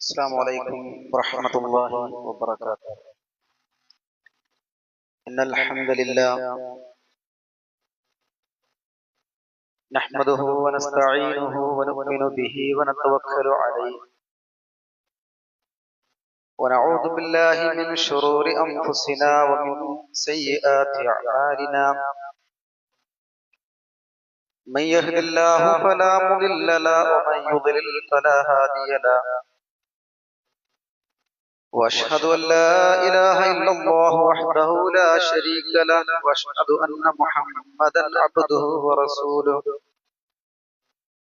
السلام عليكم ورحمة الله وبركاته. إن الحمد لله نحمده ونستعينه ونؤمن به ونتوكل عليه ونعوذ بالله من شرور أنفسنا ومن سيئات أعمالنا. من يهد الله فلا مضل له ومن يضلل فلا هادي له. وأشهد أن لا إله إلا الله وحده لا شريك له وأشهد أن محمدا عبده ورسوله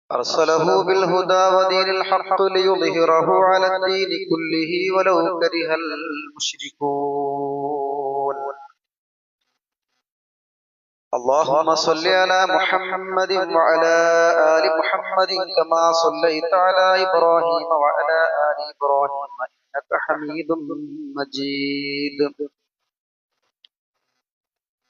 أرسله بالهدى ودين الحق ليظهره على الدين كله ولو كره المشركون. اللهم صل على محمد وعلى آل محمد كما صليت على إبراهيم وعلى آل إبراهيم إنك حميد مجيد.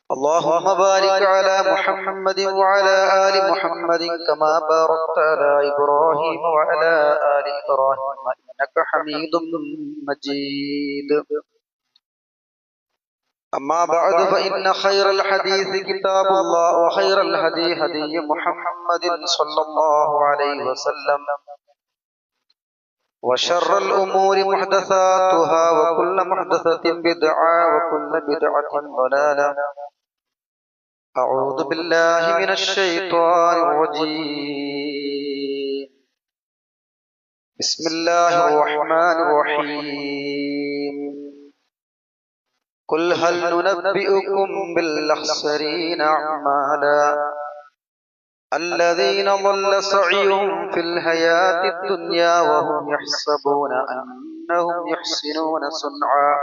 اللهم بارك على محمد وعلى آل محمد كما باركت على إبراهيم وعلى آل إبراهيم إنك حميد مجيد. أما بعد فإن خير الحديث كتاب الله وخير الهدي هدي محمد صلى الله عليه وسلم وشر الأمور محدثاتها وكل محدثة بدعة وكل بدعة ضلالة. أعوذ بالله من الشيطان الرجيم. بسم الله الرحمن الرحيم. قل هل ننبئكم بالأخسرين أعمالا الذين ضل سعيهم في الحياة الدنيا وهم يحسبون أنهم يحسنون صنعا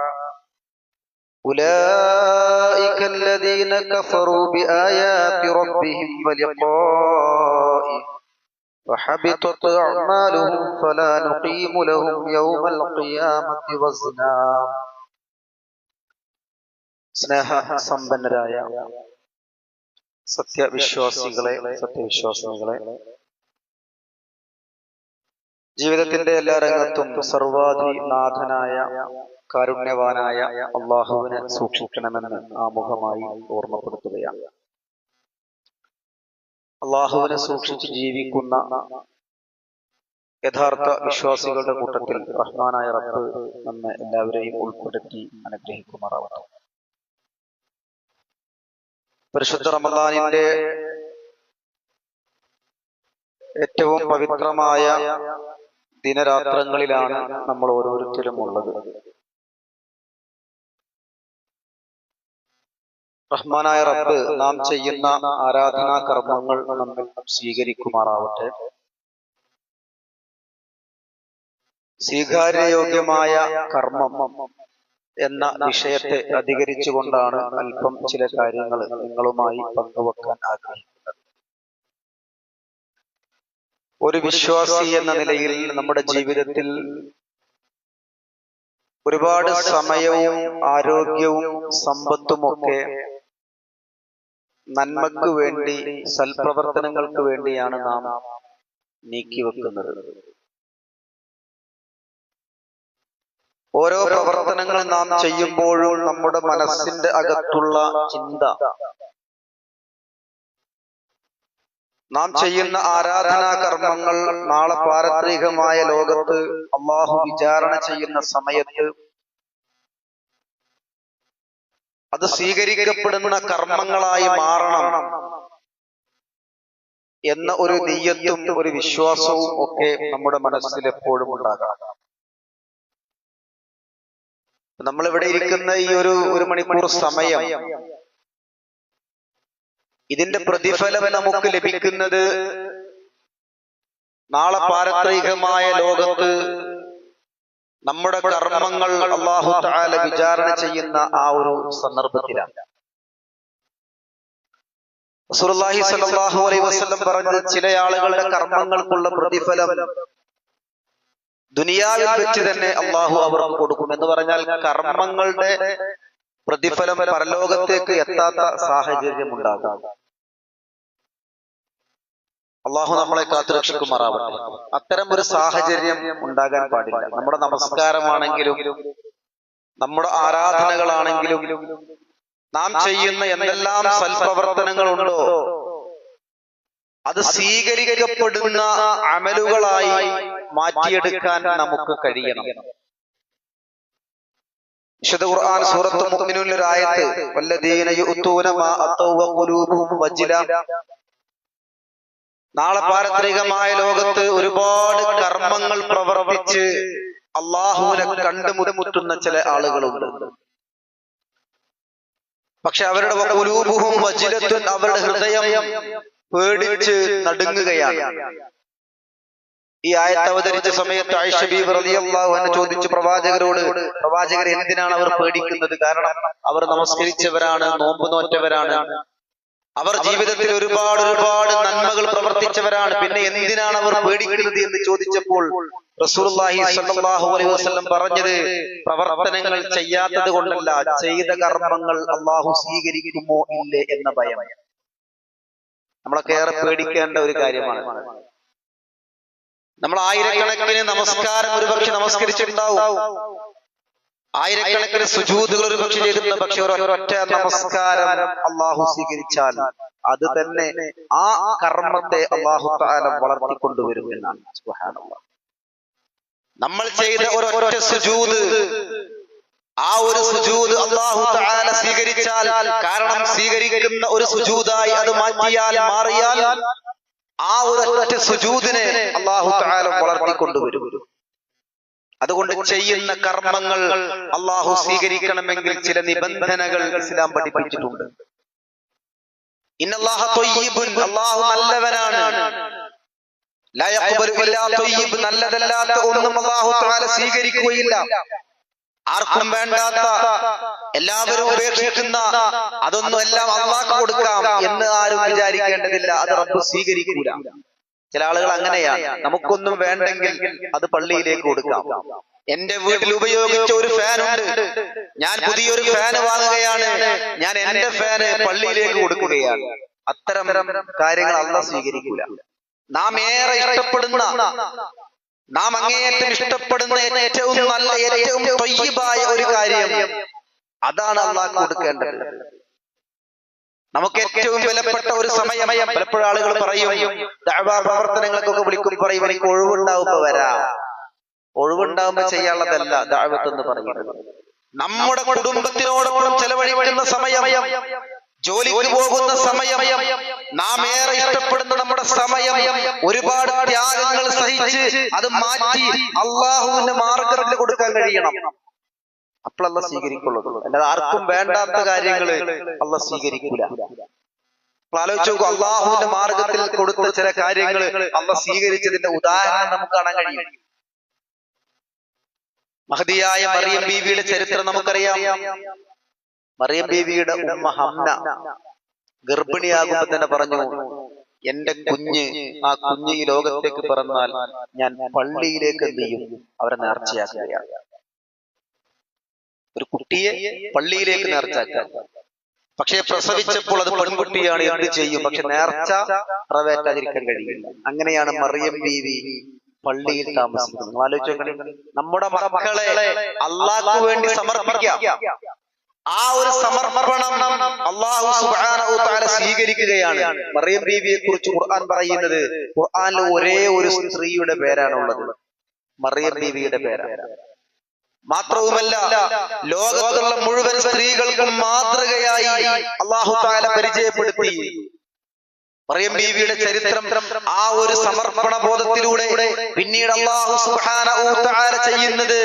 أولئك الذين كفروا بآيات ربهم ولقائه فحبطت أعمالهم فلا نقيم لهم يوم القيامة وزنا. സ്നേഹ സമ്പന്നരായ സത്യവിശ്വാസികളെ ജീവിതത്തിന്റെ എല്ലാ രംഗത്തും സർവാധിനാഥനായ കാരുണ്യവാനായ അള്ളാഹുവിനെ സൂക്ഷിക്കണമെന്ന് ആമുഖമായി ഓർമ്മപ്പെടുത്തുകയാണ്. അള്ളാഹുവിനെ സൂക്ഷിച്ച് ജീവിക്കുന്ന യഥാർത്ഥ വിശ്വാസികളുടെ കൂട്ടത്തിൽ റഹ്മാനായ റബ്ബ് നമ്മെ എല്ലാവരെയും ഉൾപ്പെടുത്തി അനുഗ്രഹിക്കുമാറാവട്ടെ. പരിശുദ്ധ റമദാനിന്റെ ഏറ്റവും പവിത്രമായ ദിനരാത്രങ്ങളിലാണ് നമ്മൾ ഓരോരുത്തരും ഉള്ളത്. റഹ്മാനായ റബ്ബ് നാം ചെയ്യുന്ന ആരാധനാ കർമ്മങ്ങൾ നമ്മിൽ സ്വീകരിക്കുമാറാവട്ടെ. സ്വീകാര്യയോഗ്യമായ കർമ്മം എന്ന വിഷയത്തെ അധികരിച്ചുകൊണ്ടാണ് അല്പം ചില കാര്യങ്ങൾ നിങ്ങളുമായി പങ്കുവെക്കാൻ ആഗ്രഹിക്കുന്നത്. ഒരു വിശ്വാസി എന്ന നിലയിൽ നമ്മുടെ ജീവിതത്തിൽ ഒരുപാട് സമയവും ആരോഗ്യവും സമ്പത്തുമൊക്കെ നന്മക്ക് വേണ്ടി, സൽപ്രവർത്തനങ്ങൾക്ക് വേണ്ടിയാണ് നാം നീക്കിവെക്കുന്നത്. ഓരോ പ്രവർത്തനങ്ങൾ നാം ചെയ്യുമ്പോഴും നമ്മുടെ മനസ്സിന്റെ അകത്തുള്ള ചിന്ത, നാം ചെയ്യുന്ന ആരാധനാ കർമ്മങ്ങൾ നാളെ പാരത്രികമായ ലോകത്ത് അള്ളാഹു വിചാരണ ചെയ്യുന്ന സമയത്ത് അത് സ്വീകരിക്കപ്പെടുന്ന കർമ്മങ്ങളായി മാറണം എന്ന ഒരു നിയ്യത്തും ഒരു വിശ്വാസവും ഒക്കെ നമ്മുടെ മനസ്സിൽ എപ്പോഴും ഉണ്ടാകണം. നമ്മളിവിടെ ഇരിക്കുന്ന ഈ ഒരു മണിക്കൂർ സമയം, ഇതിന്റെ പ്രതിഫലം നമുക്ക് ലഭിക്കുന്നത് നാളെ പാരത്രികമായ ലോകത്ത് നമ്മുടെ കർമ്മങ്ങൾ അല്ലാഹു തആല വിചാരണ ചെയ്യുന്ന ആ ഒരു സന്ദർഭത്തിലാണ്. റസൂലുള്ളാഹി സ്വല്ലല്ലാഹു അലൈഹി വസല്ലം പറഞ്ഞത്, ചില ആളുകളുടെ കർമ്മങ്ങൾക്കുള്ള പ്രതിഫലം ദുനിയാവിൽ വെച്ച് തന്നെ അള്ളാഹു അവർക്ക് കൊടുക്കും എന്ന് പറഞ്ഞാൽ കർമ്മങ്ങളുടെ പ്രതിഫലം പരലോകത്തേക്ക് എത്താത്ത സാഹചര്യം ഉണ്ടാകും. അള്ളാഹു നമ്മളെ കാത്തുരക്ഷിക്കുമാറാവട്ടെ. അത്തരം ഒരു സാഹചര്യം ഉണ്ടാകാൻ പാടില്ല. നമ്മുടെ നമസ്കാരമാണെങ്കിലും നമ്മുടെ ആരാധനകളാണെങ്കിലും നാം ചെയ്യുന്ന എന്തെല്ലാം സൽപ്രവർത്തനങ്ങളുണ്ടോ അത് സ്വീകരിക്കപ്പെടുന്ന അമലുകളായി മാറ്റിയെടുക്കാൻ നമുക്ക് കഴിയണം. വിശുദ്ധ ഖുർആൻ സൂറത്തുൽ മുഅ്മിനൂനിൽ ഒരു ആയത്ത്, വല്ലദീന യുഅ്തൂന മാ അത്തൗ വഖുലൂബുഹും വജ്ല. നാളെ പാരത്രികമായ ലോകത്ത് ഒരുപാട് കർമ്മങ്ങൾ പ്രവർത്തിച്ച് അള്ളാഹുവിനെ കണ്ടുമുട്ടുന്ന ചില ആളുകളുണ്ട്. പക്ഷെ അവരുടെ വഖുലൂബുഹും വജ്ലത്തുൻ, അവരുടെ ഹൃദയം പേടിച്ച് നടുങ്ങുകയാണ്. ഈ ആയത്ത് അവതരിച്ച സമയത്ത് ആയിഷ ബീവി റളിയല്ലാഹു അൻഹ ചോദിച്ചു പ്രവാചകരോട്, പ്രവാചകരെ എന്തിനാണ് അവർ പേടിക്കുന്നത്? കാരണം അവർ നമസ്കരിച്ചവരാണ്, നോമ്പ് നോറ്റവരാണ്, അവർ ജീവിതത്തിൽ ഒരുപാട് നന്മകൾ പ്രവർത്തിച്ചവരാണ്, പിന്നെ എന്തിനാണ് അവർ പേടിക്കുന്നത് എന്ന് ചോദിച്ചപ്പോൾ റസൂലുള്ളാഹി സ്വല്ലല്ലാഹു അലൈഹി വസല്ലം പറഞ്ഞത്, പ്രവർത്തനങ്ങൾ ചെയ്യാത്തത് കൊണ്ടല്ല, ചെയ്ത കർമ്മങ്ങൾ അള്ളാഹു സ്വീകരിക്കുമോ ഇല്ലേ എന്ന ഭയം. നമ്മളൊക്കെ ഏറെ പേടിക്കേണ്ട ഒരു കാര്യമാണ്. നമ്മൾ ആയിരക്കണക്കിന് നമസ്കാരം ഒരുപക്ഷെ നമസ്കരിച്ചിട്ടുണ്ടാവും, ആയിരക്കണക്കിന് സുജൂദുകൾ ഒരുപക്ഷെ ചെയ്തിട്ടുണ്ട്. പക്ഷെ ഒരൊറ്റ നമസ്കാരം അള്ളാഹു സ്വീകരിച്ചാൽ അത് തന്നെ ആ കർമ്മത്തെ അള്ളാഹു തആല വളർത്തിക്കൊണ്ടുവരും എന്നാണ്. സുബ്ഹാനല്ലാഹ്. നമ്മൾ ചെയ്ത ഒരൊറ്റ സുജൂദ്, ആ ഒരു സുജൂദ് അള്ളാഹു തആല സ്വീകരിച്ചാൽ, കാരണം സ്വീകരിക്കുന്ന ഒരു സുജൂദായി അത് മാറിയാൽ ആ ഒരൊറ്റ സുജൂദിനെ അള്ളാഹു തആല വളർത്തിക്കൊണ്ടുവരും. അതുകൊണ്ട് ചെയ്യുന്ന കർമ്മങ്ങൾ അള്ളാഹു സ്വീകരിക്കണമെങ്കിൽ ചില നിബന്ധനകൾ ഇസ്ലാം പഠിപ്പിച്ചിട്ടുണ്ട്. ഇന്നല്ലാഹ ത്വയ്യിബുൻ, അള്ളാഹു നല്ലവനാണ്. ലാ യഖ്ബലു ഇല്ലാ ത്വയ്യിബ്, നല്ലതല്ലാത്ത ഒന്നും അള്ളാഹു തആല സ്വീകരിക്കുകയില്ല. ആർക്കും വേണ്ടാത്ത, എല്ലാവരും ഉപേക്ഷിക്കുന്ന അതൊന്നും എല്ലാം അള്ളാഹ്ക്ക് കൊടുക്കാം എന്ന് ആരും വിചാരിക്കേണ്ടതില്ല. അത് റബ്ബ് സ്വീകരിക്കൂല. ചില ആളുകൾ അങ്ങനെയാണ്, നമുക്കൊന്നും വേണ്ടെങ്കിൽ അത് പള്ളിയിലേക്ക് കൊടുക്കാം. എന്റെ വീട്ടിൽ ഉപയോഗിച്ച ഒരു ഫാൻ ഉണ്ട്, ഞാൻ പുതിയൊരു ഫാൻ വാങ്ങുകയാണ്, ഞാൻ എന്റെ ഫാന് പള്ളിയിലേക്ക് കൊടുക്കുകയാണ്. അത്തരം കാര്യങ്ങൾ അള്ളാഹ് സ്വീകരിക്കൂല. നാം ഏറെ ഇഷ്ടപ്പെടുന്ന, നാം അങ്ങേയറ്റം ഇഷ്ടപ്പെടുന്ന ഏറ്റവും നല്ല, ഏറ്റവും ത്വയ്യിബായ ഒരു കാര്യം, അതാണ് അള്ളാഹ്ക്ക് കൊടുക്കേണ്ടത്. നമുക്ക് ഏറ്റവും വിലപ്പെട്ട ഒരു സമയം, പലപ്പോഴും ആളുകൾ പറയും, ദഅവാ പ്രവർത്തനങ്ങൾക്കൊക്കെ വിളിക്കും, പറയും എനിക്ക് ഒഴിവുണ്ടാവുമ്പോ വരാം. ഒഴിവുണ്ടാവുമ്പോ ചെയ്യാനുള്ളതല്ല ദഅവത്ത് എന്ന് പറയുന്നത്. നമ്മുടെ കുടുംബത്തിനോടൊപ്പം ചെലവഴിക്കുന്ന സമയം, ജോലിക്ക് പോകുന്ന സമയം, നാം ഏറെ ഇഷ്ടപ്പെടുന്ന നമ്മുടെ സമയം, ഒരുപാട് ത്യാഗങ്ങൾ സഹിച്ച് അത് മാറ്റി അള്ളാഹുവിന്റെ മാർഗ്ഗത്തിൽ കൊടുക്കാൻ കഴിയണം. അപ്പോൾ അള്ളാഹ് സ്വീകരിക്കുള്ളൂ. അല്ലാതെ ആർക്കും വേണ്ടാത്ത കാര്യങ്ങള് അള്ളാഹ് സ്വീകരിക്കൂല. ആലോചിച്ച് നോക്കൂ, അള്ളാഹുവിന്റെ മാർഗത്തിൽ കൊടുത്ത ചില കാര്യങ്ങൾ അള്ളാഹ് സ്വീകരിച്ചതിന്റെ ഉദാഹരണം നമുക്ക് കാണാൻ കഴിയും. മഹദിയായ മറിയം ബീവിയുടെ ചരിത്രം നമുക്കറിയാം. മറിയം ബീവിയുടെ ഉമ്മ ഹംന ഗർഭിണിയാകുമ്പോൾ തന്നെ പറഞ്ഞു, എന്റെ കുഞ്ഞ്, ആ കുഞ്ഞ് ഈ ലോകത്തേക്ക് പിറന്നാൽ ഞാൻ പള്ളിയിലേക്ക് എന്ത് ചെയ്യും? അവരെ നേർച്ചയാക്കുകയാണ്. ഒരു കുട്ടിയെ പള്ളിയിലേക്ക് നേർച്ചയാക്കാൻ. പക്ഷെ പ്രസവിച്ചപ്പോൾ അത് പെൺകുട്ടിയാണ്, എന്ത് ചെയ്യും? പക്ഷെ നേർച്ച നിറവേറ്റാതിരിക്കാൻ കഴിയില്ല. അങ്ങനെയാണ് മറിയം ബീവി പള്ളിയിൽ താമസിക്കുന്നത്. ആലോചിച്ചോക്കണേ, നമ്മുടെ മക്കളെ അള്ളാഹ്ക്ക് വേണ്ടി സമർപ്പിക്കാം. ആ ഒരു സമർപ്പണം അല്ലാഹു സുബ്ഹാനഹു തആല സ്വീകരിക്കുകയാണ്. മറിയം ബീവിയെ കുറിച്ച് ഖുർആൻ പറയുന്നത്, ഖുർആനിൽ ഒരേ ഒരു സ്ത്രീയുടെ പേരാണുള്ളത്, മറിയം ബീവിയുടെ പേരാണ്. മാത്രവുമല്ല, ലോകത്തുള്ള മുഴുവൻ സ്ത്രീകൾക്കും മാതൃകയായി അല്ലാഹു തആല പരിചയപ്പെടുത്തി. മറിയം ബീവിയുടെ ചരിത്രം ആ ഒരു സമർപ്പണ ബോധത്തിലൂടെ പിന്നീട് അല്ലാഹു സുബ്ഹാനഹു തആല ചെയ്യുന്നത്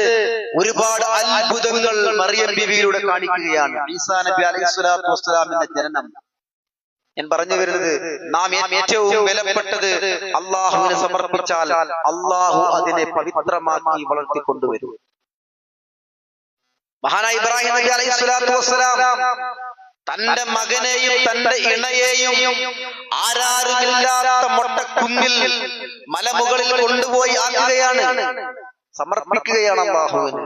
ഒരുപാട് അത്ഭുതങ്ങൾ മറിയം ബീവിയിലൂടെ കാണിക്കുകയാണ്. ഈസാ നബി അലൈഹിസ്സലാത്തു വസ്സലാമിന്റെ ജനനം. ഞാൻ പറഞ്ഞു വരുന്നത്, നാം ഏറ്റവും വിലപ്പെട്ടത് അള്ളാഹുവിനെ സമർപ്പിച്ചാൽ അള്ളാഹു അതിനെ പവിത്രമാക്കി വളർത്തിക്കൊണ്ടുവരും. മഹാനായ ഇബ്രാഹിം നബി അലൈഹിസ്സലാത്തു വസ്സലാം തന്റെ മകനെയും തന്റെ ഇണയെയും ആരാരുമില്ലാത്ത മൊട്ടക്കുന്നിൽ മലമുകളിൽ കൊണ്ടുപോയി ആക്കുകയാണ്, സമർപ്പിക്കുകയാണ് അല്ലാഹുവിന്.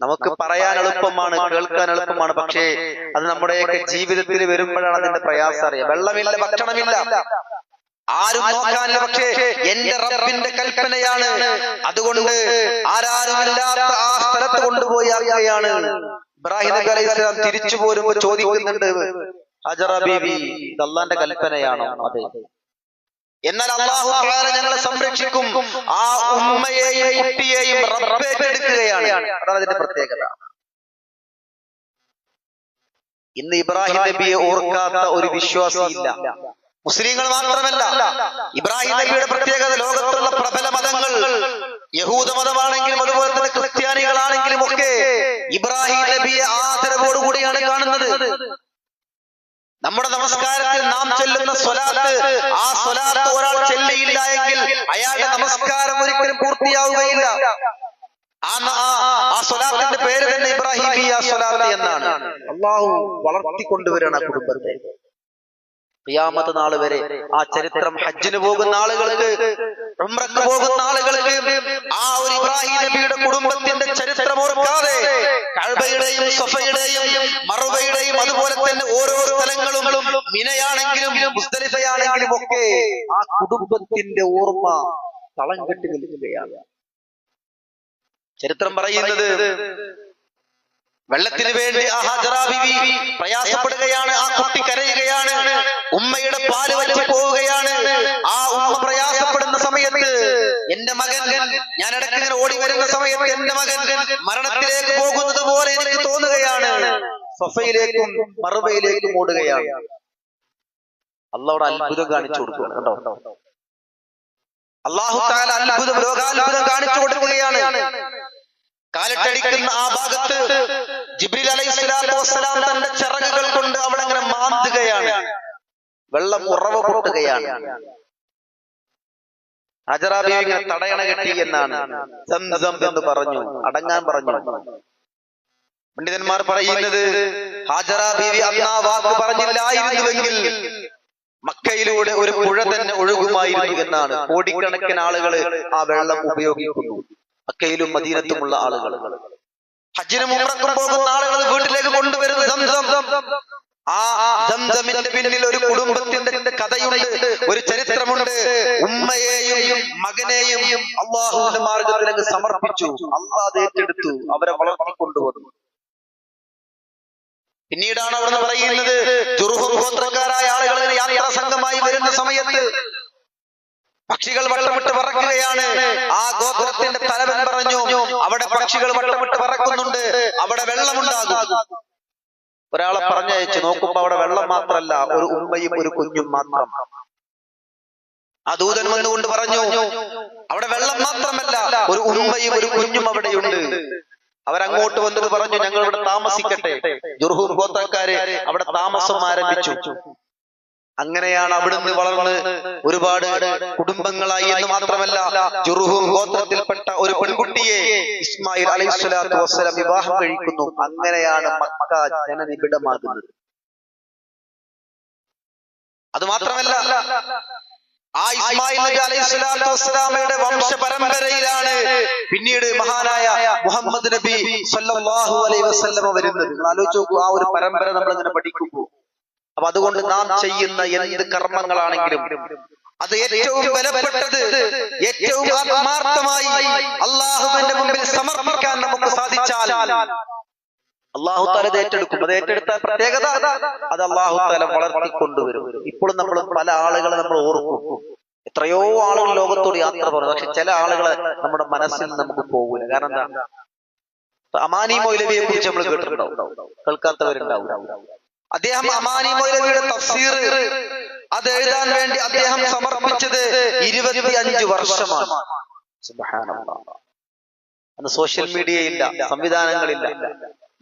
നമുക്ക് പറയാൻ എളുപ്പമാണ്, കേൾക്കാൻ എളുപ്പമാണ്, പക്ഷേ അത് നമ്മുടെയൊക്കെ ജീവിതത്തിൽ വരുമ്പോഴാണ് അതിന്റെ പ്രയാസം അറിയാം. വെള്ളമില്ല, ഭക്ഷണമില്ല, ആരും നോക്കാനില്ല. പക്ഷേ എന്റെ റബ്ബിന്റെ കൽപ്പനയാണ്. അതുകൊണ്ട് ആരാരുമില്ലാത്ത ആ സ്ഥലത്ത് കൊണ്ടുപോയി അറിയുകയാണ്. ഇബ്രാഹിം നബി അലൈഹി സ്വലാം തിരിച്ചു പോരുമ്പോൾ ചോദിക്കുന്നുണ്ട്, ഹജറ ബീവി, ഇത് അല്ലാഹുവിന്റെ കൽപ്പനയാണോ? അതെ. എന്നാൽ അല്ലാഹു തആല ഞങ്ങളെ സംരക്ഷിക്കും. ആ ഉമ്മയെയും കുട്ടിയെയും റബ്ബ് ഏറ്റെടുക്കുകയാണ്. അതാണ് അതിന്റെ പ്രത്യേകത. ഇന്ന് ഇബ്രാഹിം നബിയെ ഓർക്കാത്ത ഒരു വിശ്വാസിയില്ല. മുസ്ലിങ്ങൾ മാത്രമല്ല, ഇബ്രാഹിം നബിയുടെ പ്രത്യേകത ലോകത്തുള്ള പ്രബല മതങ്ങൾ, യഹൂദ മതമാണെങ്കിലും അതുപോലെ തന്നെ ക്രിസ്ത്യാനികളാണെങ്കിലും ഒക്കെ ഇബ്രാഹിം നബിയെ ആദരവോടുകൂടിയാണ് കാണുന്നത്. നമ്മുടെ നമസ്കാരത്തിൽ നാം ചൊല്ലുന്ന സ്വലാത്ത്, ആ സ്വലാത്ത് ഒരാൾ ചൊല്ലിയില്ല എങ്കിൽ അയാളുടെ നമസ്കാരം ഒരിക്കലും പൂർത്തിയാവുകയില്ല. ആ സ്വലാത്തിന്റെ പേര് തന്നെ ഇബ്രാഹിമിയ സ്വലാത്ത് എന്നാണ്. അള്ളാഹു വളർത്തിക്കൊണ്ടുവരാണ് ആ കുടുംബത്തെ. ഖിയാമത്ത് നാൾ വരെ ആ ചരിത്രം, ഹജ്ജിന് പോകുന്ന ആളുകൾക്ക്, ഉംറക്ക് പോകുന്ന ആളുകൾക്ക് ആ ഒരു ഇബ്രാഹിം നബിയുടെ കുടുംബത്തിന്റെ ചരിത്രം ഓർക്കാതെ കഅബയുടെയും സഫയുടെയും മർവയുടെയും അതുപോലെ തന്നെ ഓരോ സ്ഥലങ്ങളും, മിനയാണെങ്കിലും മുസ്ദലിഫയാണെങ്കിലും ഒക്കെ ആ കുടുംബത്തിന്റെ ഓർമ്മ തളം കെട്ടി നിൽക്കുകയാണ്. ചരിത്രം പറയുന്നത്, വെള്ളത്തിന് വേണ്ടി ആ ഹജറ ബീവി പ്രയാസപ്പെടുകയാണ്. ആ കുട്ടി കരയുകയാണ്. ഉമ്മയുടെ പാല് വറ്റി പോവുകയാണ്. ആ ഉമ്മ പ്രയാസപ്പെടുന്ന സമയത്ത് എന്റെ മകൻ, ഞാൻ ഇടയ്ക്ക് ഇങ്ങനെ ഓടി വരുന്ന സമയത്ത് എന്റെ മകൻ മരണത്തിലേക്ക് പോകുന്നത് പോലെ എനിക്ക് തോന്നുകയാണ്. സഫയിലേക്കും മർവയിലേക്കും ഓടുകയാണ്. അല്ലാഹുവിടെ അത്ഭുതം കാണിച്ചു കൊടുക്കുകയാണ്. കണ്ടോ, അല്ലാഹു തആല അത്ഭുതം, ലോകാത്ഭുതം കാണിച്ചു കൊടുക്കുകയാണ്. കാലിട്ടടിക്കുന്ന ആ ഭാഗത്ത് ജിബ്രീൽ അലൈഹിസ്സലാത്തു വസ്സലാം തന്റെ ചിറകുകൾ കൊണ്ട് അവിടെ അങ്ങനെ മാന്തുകയാണ്. വെള്ളം ഉറവ പൊട്ടുകയാണ്. ഹജറ ബീവി ഇങ്ങനെ തടയണ കെട്ടി എന്നാണ്. സംസം എന്ന് പറഞ്ഞു, അടങ്ങാൻ പറഞ്ഞു. പണ്ഡിതന്മാർ പറയുന്നത്, ഹജറ ബീവി അന്ന് ആ വാക്ക് പറഞ്ഞില്ലായിരുന്നുവെങ്കിൽ മക്കയിലൂടെ ഒരു പുഴ തന്നെ ഒഴുകുമായിരുന്നു എന്നാണ്. കോടിക്കണക്കിന് ആളുകൾ ആ വെള്ളം ഉപയോഗിക്കുന്നു. മക്കയിലും മദീനത്തുമുള്ള ആളുകൾ, ഹജ്ജിനും ഉംറക്കും പോകുന്ന ആളുകൾ വീട്ടിലേക്ക് കൊണ്ടുവരുന്ന സംസം. ആ സംസമിന്റെ പിന്നിൽ ഒരു കുടുംബത്തിന്റെ കഥയുണ്ട്, ഒരു ചരിത്രമുണ്ട്. ഉമ്മയെയും മകനെയും അള്ളാഹുവിന്റെ മാർഗത്തിലേക്ക് സമർപ്പിച്ചു. അള്ളാഹ് അത് ഏറ്റെടുത്തു, അവരെ വളർത്തിക്കൊണ്ടുവന്നു. പിന്നീടാണ് അവിടെ പറയുന്നത്, ജുർഹും ഗോത്രക്കാരായ ആളുകൾ യാത്രാ സംഘമായി വരുന്ന സമയത്ത് പക്ഷികൾ വട്ടമിട്ട് പറക്കുകയാണ്. ആ ഗോത്രത്തിന്റെ തലവൻ പറഞ്ഞു, അവിടെ പക്ഷികൾ വട്ടമിട്ട് പറക്കുന്നുണ്ട്, അവിടെ വെള്ളമുണ്ടാകും. ഒരാളെ പറഞ്ഞയച്ചു. നോക്കുമ്പോ അവിടെ വെള്ളം മാത്രമല്ല, ഒരു ഉമ്മയും ഒരു കുഞ്ഞും മാത്രം. ആ ദൂതൻ വന്നുകൊണ്ട് പറഞ്ഞു, അവിടെ വെള്ളം മാത്രമല്ല, ഒരു ഉമ്മയും ഒരു കുഞ്ഞും അവിടെയുണ്ട്. അവരങ്ങോട്ട് വന്നത് പറഞ്ഞു, ഞങ്ങൾ ഇവിടെ താമസിക്കട്ടെ. ജുർഹും ഗോത്രക്കാര് അവിടെ താമസം ആരംഭിച്ചു. അങ്ങനെയാണ് അവിടുന്ന് വളർന്ന് ഒരുപാട് കുടുംബങ്ങളായി എന്ന് മാത്രമല്ല, ജുർഹും ഗോത്രത്തിൽപ്പെട്ട ഒരു പെൺകുട്ടിയെ ഇസ്മായിൽ അലൈഹിസ്സലാത്തു വസ്സലാം വിവാഹം കഴിക്കുന്നു. അങ്ങനെയാണ് മക്ക ജനനിബിഡമാകുന്നത്. അത് മാത്രമല്ല, ആ ഇസ്മായിൽ നബി അലൈഹിസ്സലാത്തു വസ്സലാമയുടെ വംശ പരമ്പരയിലാണ് പിന്നീട് മഹാനായ മുഹമ്മദ് നബി സല്ലല്ലാഹു അലൈഹി വസല്ലം വരുന്നത്. നിങ്ങൾ ആലോചിച്ച് നോക്കൂ, ആ ഒരു പരമ്പര നമ്മൾ ഇങ്ങനെ പഠിക്കുമ്പോൾ. അപ്പൊ അതുകൊണ്ട് നാം ചെയ്യുന്ന എന്ത് കർമ്മങ്ങളാണെങ്കിലും അത് ഏറ്റവും വിലപ്പെട്ടത്, ഏറ്റവും ആത്മാർത്ഥമായി അള്ളാഹുവിന്റെ മുമ്പിൽ സമർപ്പിക്കാൻ നമുക്ക് സാധിച്ചാൽ അള്ളാഹു തആല ഏറ്റെടുക്കും. അത് ഏറ്റെടുത്ത പ്രത്യേകത, അത് അള്ളാഹു തആല വളർത്തിക്കൊണ്ടുവരും. ഇപ്പോഴും നമ്മൾ പല ആളുകളെ നമ്മൾ ഓർക്കും. എത്രയോ ആളുകൾ ലോകത്തോട് യാത്ര പറഞ്ഞു, പക്ഷെ ചില ആളുകളെ നമ്മുടെ മനസ്സിൽ നമുക്ക് പോകൂല. കാരണം എന്താ? അമാനി മൗലവിയെ കുറിച്ച് നമ്മൾ കേട്ടിട്ടുണ്ടാവും, കേൾക്കാത്തവരുണ്ടാവും. അദ്ദേഹം അമാനി മൗലവിയുടെ തഫ്സീർ അത് എഴുതാൻ വേണ്ടി അദ്ദേഹം സമർപ്പിച്ചത് 25 വർഷമാണ്. സുബ്ഹാനല്ലാഹ്. അന്ന് സോഷ്യൽ മീഡിയ ഇല്ല, സംവിധാനങ്ങളില്ല.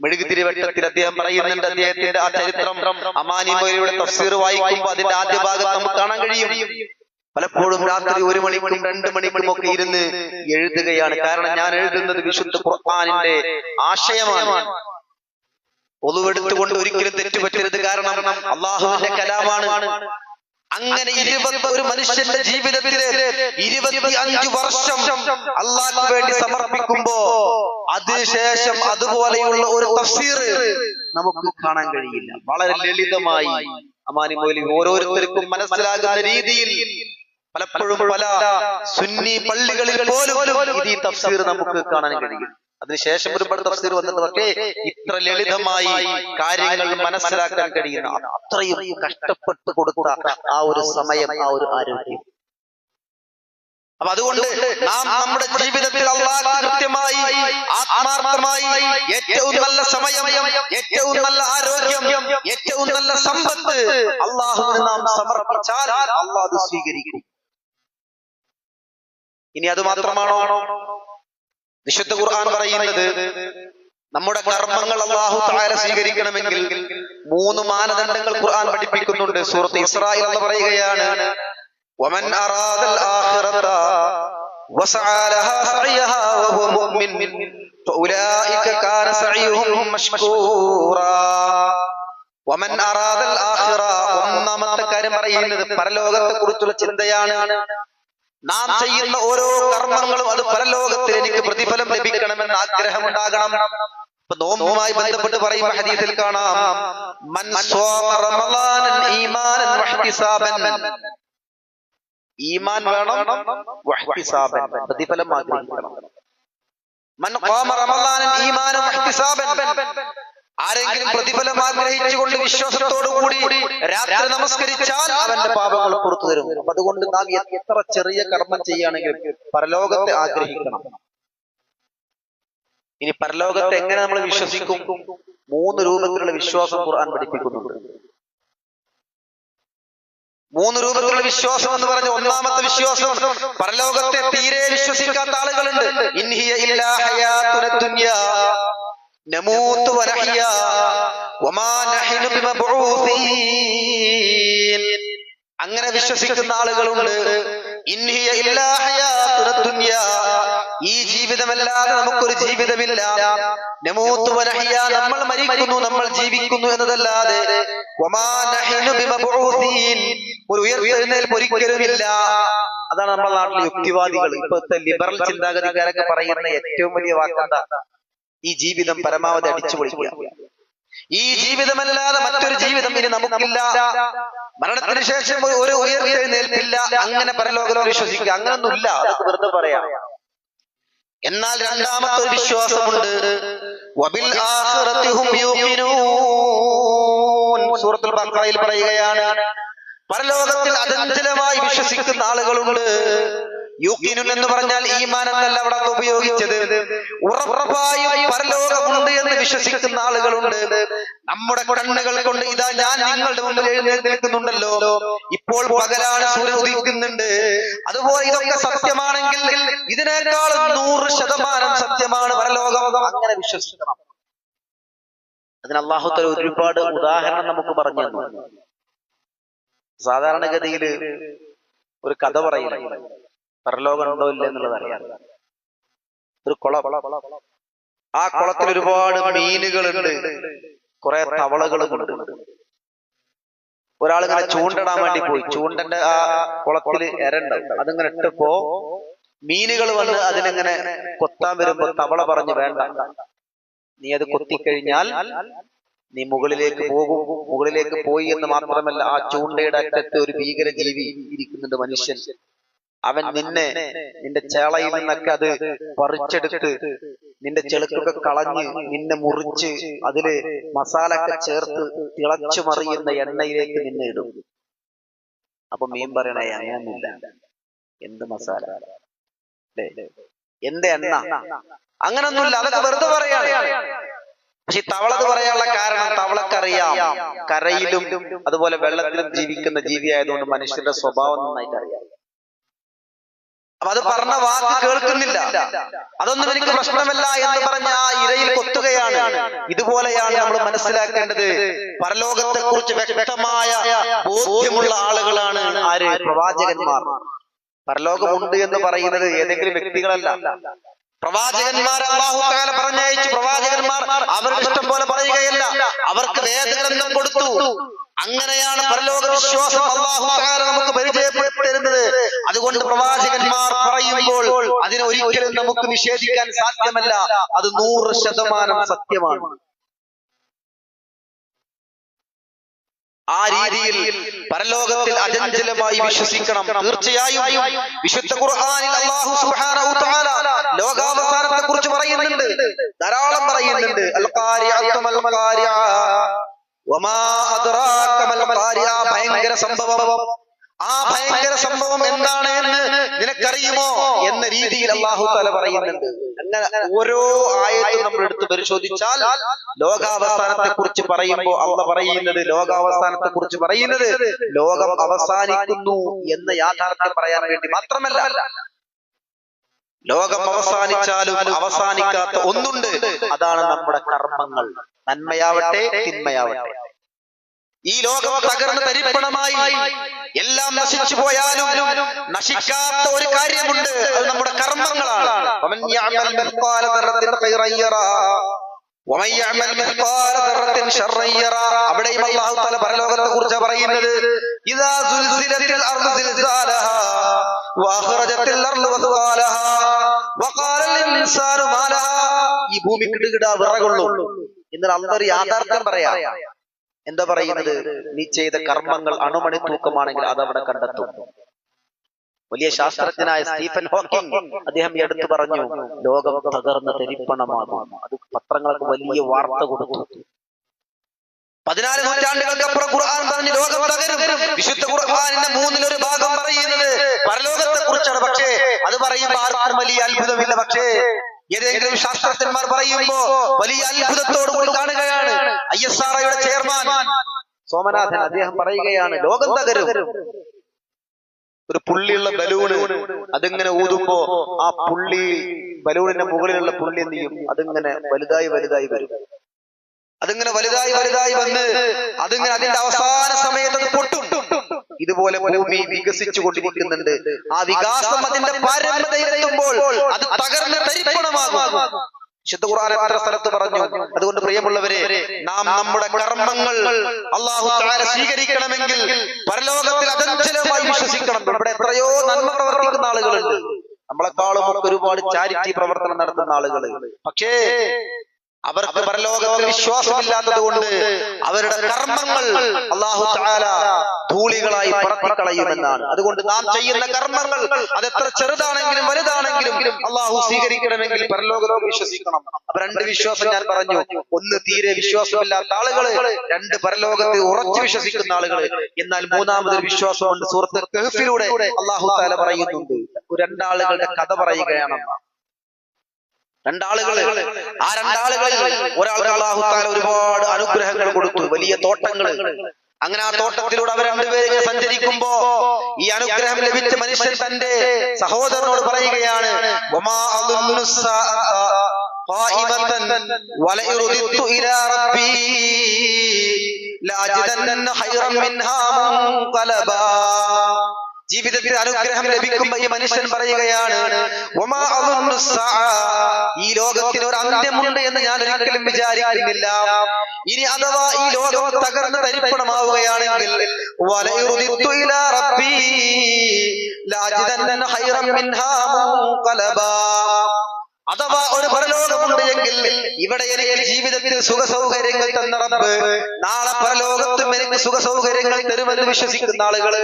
മെഴുകുതിരി വെട്ടത്തിൽ അദ്ദേഹം പറയുന്നുണ്ട്, അദ്ദേഹത്തിന്റെ ആ ചരിത്രം അമാനി മൗലവിയുടെ തഫ്സീർ വായിക്കുമ്പോൾ അതിന്റെ ആദ്യ ഭാഗത്ത് നമുക്ക് കാണാൻ കഴിയും. പലപ്പോഴും രാത്രി 1 മണിക്കും 2 മണിക്കും ഒക്കെ ഇരുന്ന് എഴുതുകയാണ്. കാരണം ഞാൻ എഴുതുന്നത് വിശുദ്ധ ഖുർആനിന്റെ ആശയമാണ്. ഒളുവെടുത്തുകൊണ്ട് ഒരിക്കലും തെറ്റുപറ്റരുത്, കാരണം അള്ളാഹുവിന്റെ കലാമാണ്. അങ്ങനെ ഒരു മനുഷ്യന്റെ ജീവിതത്തില് 25 വർഷം അള്ളാഹ്ക്ക് വേണ്ടി സമർപ്പിക്കുമ്പോ അതിനുശേഷം അതുപോലെയുള്ള ഒരു തഫ്സീർ നമുക്ക് കാണാൻ കഴിയില്ല. വളരെ ലളിതമായി അമാനി മൗലവി ഓരോരുത്തർക്കും മനസ്സിലാകുന്ന രീതിയിൽ പലപ്പോഴും പല സുന്നി പള്ളികളിൽ പോലും ഈ തഫ്സീർ നമുക്ക് കാണാൻ കഴിയും. അതിനുശേഷം ഒരുപാട് തഫ്സീർ വന്നിട്ട് പക്ഷേ ഇത്ര ലളിതമായി കാര്യങ്ങൾ മനസ്സിലാക്കാൻ കഴിയുന്ന അത്രയും കഷ്ടപ്പെട്ട് കൊടുത്ത ആ ഒരു സമയം, ആ ഒരു ആരോഗ്യം. അപ്പൊ അതുകൊണ്ട് നാം നമ്മുടെ ജീവിതത്തിൽ അല്ലാഹു കൃത്യമായി ആത്മാർത്ഥമായി ഏറ്റവും നല്ല സമയം, ഏറ്റവും നല്ല ആരോഗ്യം, ഏറ്റവും നല്ല സമ്പത്ത് അല്ലാഹുവിന് നാം സമർപ്പിച്ചാൽ അല്ലാഹു അത് സ്വീകരിക്കും. ഇനി അത് മാത്രമാണോ? വിശുദ്ധ ഖുർആൻ പറയുന്നത് നമ്മുടെ കർമ്മങ്ങൾ അല്ലാഹു തആല സ്വീകരിക്കണമെങ്കിൽ 3 മാനദണ്ഡങ്ങൾ ഖുർആൻ പഠിപ്പിക്കുന്നുണ്ട്. സൂറത്ത് ഇസ്രായിൽ അല്ലാഹു പറയുകയാണ്, ومن أراد الآخرة وسعى لها سعيها وهو مؤمن فأولئك كان سعيهم مشكورا. ومن أراد الآخرة ഒന്നാമത്തെ കാര്യം പറയുന്നത് പരലോകത്തെ കുറിച്ചുള്ള ചിന്തയാണ്. നാം ചെയ്യുന്ന ഓരോ കർമ്മങ്ങളും അത് പരലോകത്തിൽ എനിക്ക് പ്രതിഫലം ലഭിക്കണമെന്ന് ആഗ്രഹമുണ്ടാകണം. ഇപ്പൊ നോമ്പുമായി ബന്ധപ്പെട്ട് പറയുന്ന ഹദീസിൽ കാണാം, മൻ സ്വമ റമളാനൻ ഈമാനൻ വഹ്തിസാബൻ. ഈമാൻ വേണം, വഹ്തിസാബൻ പ്രതിഫലം ആഗ്രഹിക്കണം. മൻ ഖാമ റമളാനൻ ഈമാനൻ വഹ്തിസാബൻ, ആരെങ്കിലും പ്രതിഫലം ആഗ്രഹിച്ചുകൊണ്ട് വിശ്വാസത്തോടുകൂടി രാത്രി നമസ്കരിച്ചാൽ അവന്റെ പാപങ്ങൾ പുറത്തു തരും. അപ്പൊ അതുകൊണ്ട് നാം എത്ര ചെറിയ കർമ്മം ചെയ്യുകയാണെങ്കിലും പരലോകത്തെ ആഗ്രഹിക്കണം. ഇനി പരലോകത്തെ എങ്ങനെ നമ്മൾ വിശ്വസിക്കും? 3 രൂപത്തിലുള്ള വിശ്വാസം ഖുർആൻ പഠിപ്പിക്കുന്നുണ്ട്. 3 രൂപത്തിലുള്ള വിശ്വാസം എന്ന് പറഞ്ഞ ഒന്നാമത്തെ വിശ്വാസം, പരലോകത്തെ തീരെ വിശ്വസിക്കാത്ത ആളുകളുണ്ട്. ഇൻഹിയ ഇല്ലാ ഹയാത്തുന ദുനിയാ നമൂതു വനഹ്യ വമാ നഹ്നു ബിമബ്ഊസീൻ. അങ്ങനെ വിശ്വസിക്കുന്ന ആളുകളുണ്ട്. ഇൻഹിയ ഇല്ലാ ഹയാത്തുന ദുനിയാ, ഈ ജീവിതമല്ലാതെ നമുക്കൊരു ജീവിതമില്ല. നമൂതു വനഹ്യ, നമ്മൾ മരിക്കുന്നു, നമ്മൾ ജീവിക്കുന്നു എന്നതല്ലാതെ വമാ നഹ്നു ബിമബ്ഊസീൻ, ഒരു ഉയർത്തെഴുന്നേൽപ്പ് ഒരിക്കലുമില്ല. അതാണ് നമ്മുടെ നാട്ടിലെ യുക്തിവാദികൾ, ഇപ്പോഴത്തെ ലിബറൽ ചിന്താഗതിക്കാരൊക്കെ പറയുന്ന ഏറ്റവും വലിയ വാക്കെന്താ? ഈ ജീവിതം പരമാവധി അടിച്ചു പൊളിക്കുക. ഈ ജീവിതമല്ലാതെ മറ്റൊരു ജീവിതം ഇനി നമുക്കില്ല. മരണത്തിന് ശേഷം ഒരു ഉയർത്തെഴുന്നേൽപ്പില്ല. അങ്ങനെ പരലോകത്തിൽ വിശ്വസിക്കുക, അങ്ങനൊന്നുമില്ല. അതൊക്കെ വെറുതെ പറയാം. എന്നാൽ രണ്ടാമത്തെ ഒരു വിശ്വാസമുണ്ട്, വബിൽ ആഖിറതി ഹും യൂഖിനൂൻ. സൂറത്തുൽ ബഖറയിൽ പറയുകയാണ്, പരലോകത്തിൽ അചഞ്ചലമായി വിശ്വസിക്കുന്ന ആളുകളുണ്ട്. യുഖിനുൻ എന്ന് പറഞ്ഞാൽ ഈമാൻ എന്നല്ല അവിടെ ഉപയോഗിച്ചത്. ഉറപ്പായും പരലോകമുണ്ട് എന്ന് വിശ്വസിക്കുന്ന ആളുകളുണ്ട്. നമ്മുടെ കണ്ണുകൾ കൊണ്ട് ഇതാ ഞാൻ നിങ്ങളുടെ മുമ്പിൽ എഴുന്നേൽക്കുന്നുണ്ടല്ലോ, ഇപ്പോൾ പകലാണ്, സൂര്യൻ ഉദിക്കുന്നുണ്ട്. അതുപോലെ ഇതൊക്കെ സത്യമാണെങ്കിൽ ഇതിനേക്കാൾ 100% സത്യമാണ് പരലോകം. അങ്ങനെ വിശ്വസിക്കണം. അതിന് അല്ലാഹു തആല ഒരുപാട് ഉദാഹരണം നമുക്ക് പറഞ്ഞു തന്നു. സാധാരണഗതിയിൽ ഒരു കഥ പറയില്ല, പരലോകം ഉണ്ടോ ഇല്ല എന്നുള്ളത് അറിയാം. ഒരു കുളം, ആ കുളത്തിൽ ഒരുപാട് മീനുകളുണ്ട്, കുറെ തവളകളുമുണ്ട്. ഒരാളിങ്ങനെ ചൂണ്ടിടാൻ വേണ്ടി പോയി. ചൂണ്ടന്റെ ആ കുളത്തിൽ എരണ്ടാവും. അതിങ്ങനെ ഇട്ടപ്പോ മീനുകൾ വന്ന് അതിനെങ്ങനെ കൊത്താൻ വരുമ്പോ തവള പറഞ്ഞു, വേണ്ട, നീ അത് കൊത്തിക്കഴിഞ്ഞാൽ നീ മുകളിലേക്ക് പോകും. മുകളിലേക്ക് പോയി എന്ന് മാത്രമല്ല, ആ ചൂണ്ടയുടെ അറ്റത്ത് ഒരു ഭീകര ജീവി ഇരിക്കുന്നുണ്ട്, മനുഷ്യൻ. അവൻ നിന്റെ ചേളയിൽ നിന്നൊക്കെ അത് പറിച്ചെടുത്ത് നിന്റെ ചെളുക്കൊക്കെ കളഞ്ഞ് നിന്നെ മുറിച്ച് അതില് മസാല ഒക്കെ ചേർത്ത് തിളച്ചു മറിയുന്ന എണ്ണയിലേക്ക് നിന്നെ ഇടും. അപ്പൊ മീൻ പറയണേ, അങ്ങനെയൊന്നുമില്ല, എന്ത് മസാല, എന്ത് എണ്ണ, അങ്ങനൊന്നുമില്ല, അതൊക്കെ വെറുതെ പറയാണ്. പക്ഷെ തവളത് പറയാനുള്ള കാരണം, തവളക്കറിയാം കരയിലും അതുപോലെ വെള്ളത്തിലും ജീവിക്കുന്ന ജീവിയായതുകൊണ്ട് മനുഷ്യന്റെ സ്വഭാവം നന്നായിട്ട് അറിയാം. അപ്പൊ അത് പറഞ്ഞ വാക്ക് കേൾക്കുന്നില്ല. അതൊന്നും എനിക്ക് പ്രശ്നമല്ല എന്ന് പറഞ്ഞ ആ ഇരയിൽ കൊത്തുകയാണ്. ഇതുപോലെയാണ് നമ്മൾ മനസ്സിലാക്കേണ്ടത്. പരലോകത്തെ കുറിച്ച് വ്യക്തമായ ബോധ്യമുള്ള ആളുകളാണ് ആര്? പ്രവാചകന്മാർ. പരലോകമുണ്ട് എന്ന് പറയുന്നത് ഏതെങ്കിലും വ്യക്തികളല്ല, പ്രവാചകന്മാർ. അല്ലാഹു തആല പറഞ്ഞയച്ചു. പ്രവാചകന്മാർ അവരുടെ ഇഷ്ടം പോലെ പറയുകയല്ല, അവർക്ക് വേദഗ്രന്ഥം കൊടുത്തു. അങ്ങനെയാണ് പരലോക വിശ്വാസം അല്ലാഹു തആല നമുക്ക് പരിചയപ്പെടുത്തരുന്നത്. അതുകൊണ്ട് പ്രവാചകന്മാർ പറയുമ്പോൾ അതിനെ ഒരിക്കലും നമുക്ക് നിഷേധിക്കാൻ സാധ്യമല്ല. അത് 100% സത്യമാണ്. ആ രീതിയിൽ പരലോകത്തിൽ അചഞ്ചലമായി വിശ്വസിക്കണം. തീർച്ചയായും വിശുദ്ധ ഖുർആനിൽ അല്ലാഹു സുബ്ഹാനഹു തആല ലോകാവസാനത്തെ കുറിച്ച് പറയുന്നുണ്ട്, ധാരാളം പറയുന്നുണ്ട്. അൽ ഖാരിഅതു മൽ ഖാരിഅ വമാ അദ്റാക മൽ ഖാരിഅ. ഭയങ്കര സംഭവം, ആ ഭയങ്കര സംഭവം എന്താണ് എന്ന് നിനക്കറിയുമോ എന്ന രീതിയിൽ അല്ലാഹു തആല പറയുന്നുണ്ട്. അങ്ങനെ ഓരോ ആയത്തും നമ്മൾ എടുത്ത് പരിശോധിച്ചാൽ ലോകാവസാനത്തെ കുറിച്ച് പറയുമ്പോൾ അള്ളാഹ് പറയുന്നത്, ലോകാവസാനത്തെ കുറിച്ച് പറയുന്നത് ലോകം അവസാനിക്കുന്നു എന്ന യാഥാർത്ഥ്യം പറയാൻ വേണ്ടി മാത്രമല്ല. ലോകം അവസാനിച്ചാലും അവസാനിക്കാത്ത ഒന്നുണ്ട്, അതാണ് നമ്മുടെ കർമ്മങ്ങൾ. നന്മയാവട്ടെ തിന്മയാവട്ടെ. ഈ ലോകം തകർന്ന് തരിപ്പണമായി എല്ലാം നശിച്ചു പോയാലും നശിക്കാത്ത ഒരു കാര്യമുണ്ട്, അത് നമ്മുടെ കർമ്മങ്ങളാണ്. അവിടെയും അല്ലാഹു തആല പരലോകത്തെ കുറിച്ച് പറയുന്നത്, ഇദാ സുൽസിലത്തിൽ അർദു സിൽസാലഹാ വഅഖറജത്തിൽ അർദു വസ്വാലഹാ വഖാലൽ ഇൻസാനു മാ ലഹാ. ഈ ഭൂമി കിടുകിടാ വിറകൊള്ളും. എന്നാൽ അല്ലാഹു ഒരു യാഥാർത്ഥ്യം പറയാ. എന്താ പറയുന്നത്? നീ ചെയ്ത കർമ്മങ്ങൾ അണുമണി തൂക്കമാണെങ്കിൽ അതവിടെ കണ്ടെത്തും. വലിയ ശാസ്ത്രജ്ഞനായ സ്റ്റീഫൻ ഹോക്കിംഗ് അദ്ദേഹം എടുത്തു പറഞ്ഞു, ലോകം തകർന്ന് തരിപ്പണമാകും. അത് പത്രങ്ങൾക്ക് വലിയ വാർത്ത കൊടുത്തു. 14 നൂറ്റാണ്ടുകൾക്കപ്പുറം ഖുർആൻ പറഞ്ഞു ലോകം തകരും. വിശുദ്ധ ഖുർആനിന്റെ 1/3 ഭാഗം പറയുന്നത് പരലോകത്തെ കുറിച്ചാണ്. പക്ഷേ അത് പറയുമ്പോൾ ആർക്കും വലിയ അത്ഭുതമില്ല. പക്ഷേ ഏതെങ്കിലും ശാസ്ത്രജ്ഞന്മാർ പറയുമ്പോ വലിയ അത്ഭുതത്തോടു കൂടി കാണുകയാണ്. ISROയുടെ ചെയർമാൻ സോമനാഥൻ അദ്ദേഹം പറയുകയാണ്, ലോകം തകരും. ഒരു പുള്ളിയുള്ള ബലൂണ് അതിങ്ങനെ ഊതുമ്പോ ആ പുള്ളി, ബലൂണിന്റെ മുകളിലുള്ള പുള്ളി എന്ത് ചെയ്യും? അതിങ്ങനെ വലുതായി വലുതായി വരും. അതിങ്ങനെ വലുതായി വലുതായി വന്ന് അതിങ്ങനെ അതിന്റെ അവസാന സമയത്ത് അത് പൊട്ടും. ഇതുപോലെ ഭൂമി വികസിച്ചു കൊണ്ടിരിക്കുന്നുണ്ട്. ആ വികാസം അതിന്റെ പാരമ്പര്യത്തിലെത്തുമ്പോൾ അത് തകർന്ന് തരിപ്പണമാകും. വിശുദ്ധ ഖുർആൻ എത്ര സ്ഥലത്ത് പറഞ്ഞു. അതുകൊണ്ട് പ്രിയമുള്ളവരെ, നാം നമ്മുടെ കർമ്മങ്ങൾ അല്ലാഹു തആല സ്വീകരിക്കണമെങ്കിൽ പരലോകത്തിൽ അചഞ്ചലമായി വിശ്വസിക്കണം. ഇവിടെ എത്രയോ നന്മ പ്രവർത്തിക്കുന്ന ആളുകളുണ്ട്, നമ്മളെക്കാളും ഒക്കെ ഒരുപാട് ചാരിറ്റി പ്രവർത്തനം നടത്തുന്ന ആളുകൾ. പക്ഷേ അവർക്ക് പരലോകത്തിൽ വിശ്വാസമില്ലാത്തത് കൊണ്ട് അവരുടെ കർമ്മങ്ങൾ അല്ലാഹു തആല ധൂളികളായി പറത്തിക്കളയുമെന്നാണ്. അതുകൊണ്ട് നാം ചെയ്യുന്ന കർമ്മങ്ങൾ അതെത്ര ചെറുതാണെങ്കിലും വലുതാണെങ്കിലും അല്ലാഹു സ്വീകരിക്കണമെങ്കിൽ പരലോകത്തിൽ വിശ്വസിക്കണം. അപ്പൊ 2 വിശ്വാസം ഞാൻ പറഞ്ഞു. 1 തീരെ വിശ്വാസമില്ലാത്ത ആളുകള്, 2 പരലോകത്തിൽ ഉറച്ചു വിശ്വസിക്കുന്ന ആളുകള്. എന്നാൽ 3ാമതൊരു വിശ്വാസമുണ്ട്. സൂറത്ത് കഹ്ഫിലൂടെ അല്ലാഹു തആല പറയുന്നുണ്ട്. 2 ആളുകളുടെ കഥ പറയുകയാണ്. 2 ആളുകള്. ആ 2 ആളുകളിൽ ഒരാൾക്ക് അല്ലാഹു തആല ഒരുപാട് അനുഗ്രഹങ്ങൾ കൊടുത്തു, വലിയ തോട്ടങ്ങള്. അങ്ങനെ ആ തോട്ടത്തിലൂടെ അവർ 2 പേരും സഞ്ചരിക്കുമ്പോ ഈ അനുഗ്രഹം ലഭിച്ച മനുഷ്യൻ തന്റെ സഹോദരനോട് പറയുകയാണ്, വമാ അദുന്നു ഖായിമതൻ വലഇറുദിതു ഇലാ റബ്ബി ലഅജിദന്ന ഖൈറൻ മിൻഹാ മുൻഖലബാ. ജീവിതത്തിൽ അനുഗ്രഹം ലഭിക്കുമ്പോ ഈ മനുഷ്യൻ പറയുകയാണ്, വമാ അദുന്നു ഈ ലോകത്തിന് ഒരു അന്ത്യമുണ്ട് എന്ന് ഞാൻ ഒരിക്കലും വിചാരിക്കുന്നില്ല. ഇനി അഥവാ ഈ ലോകം തകർന്ന് തരിപ്പണമാവുകയാണെങ്കിൽ വലയുറുദിതു ഇലാ റബ്ബി ലഅജിദന്ന ഖൈറൻ മിൻഹാ മുൻഖലബാ. അഥവാ ഒരു പരലോകമുണ്ട് എങ്കിൽ ഇവിടെ എനിക്ക് ജീവിതത്തിൽ സുഖ സൗകര്യങ്ങൾ തന്ന റബ്ബ് നാളെ പരലോകത്തും എനിക്ക് സുഖ സൗകര്യങ്ങൾ തരുമെന്ന് വിശ്വസിക്കുന്ന ആളുകള്.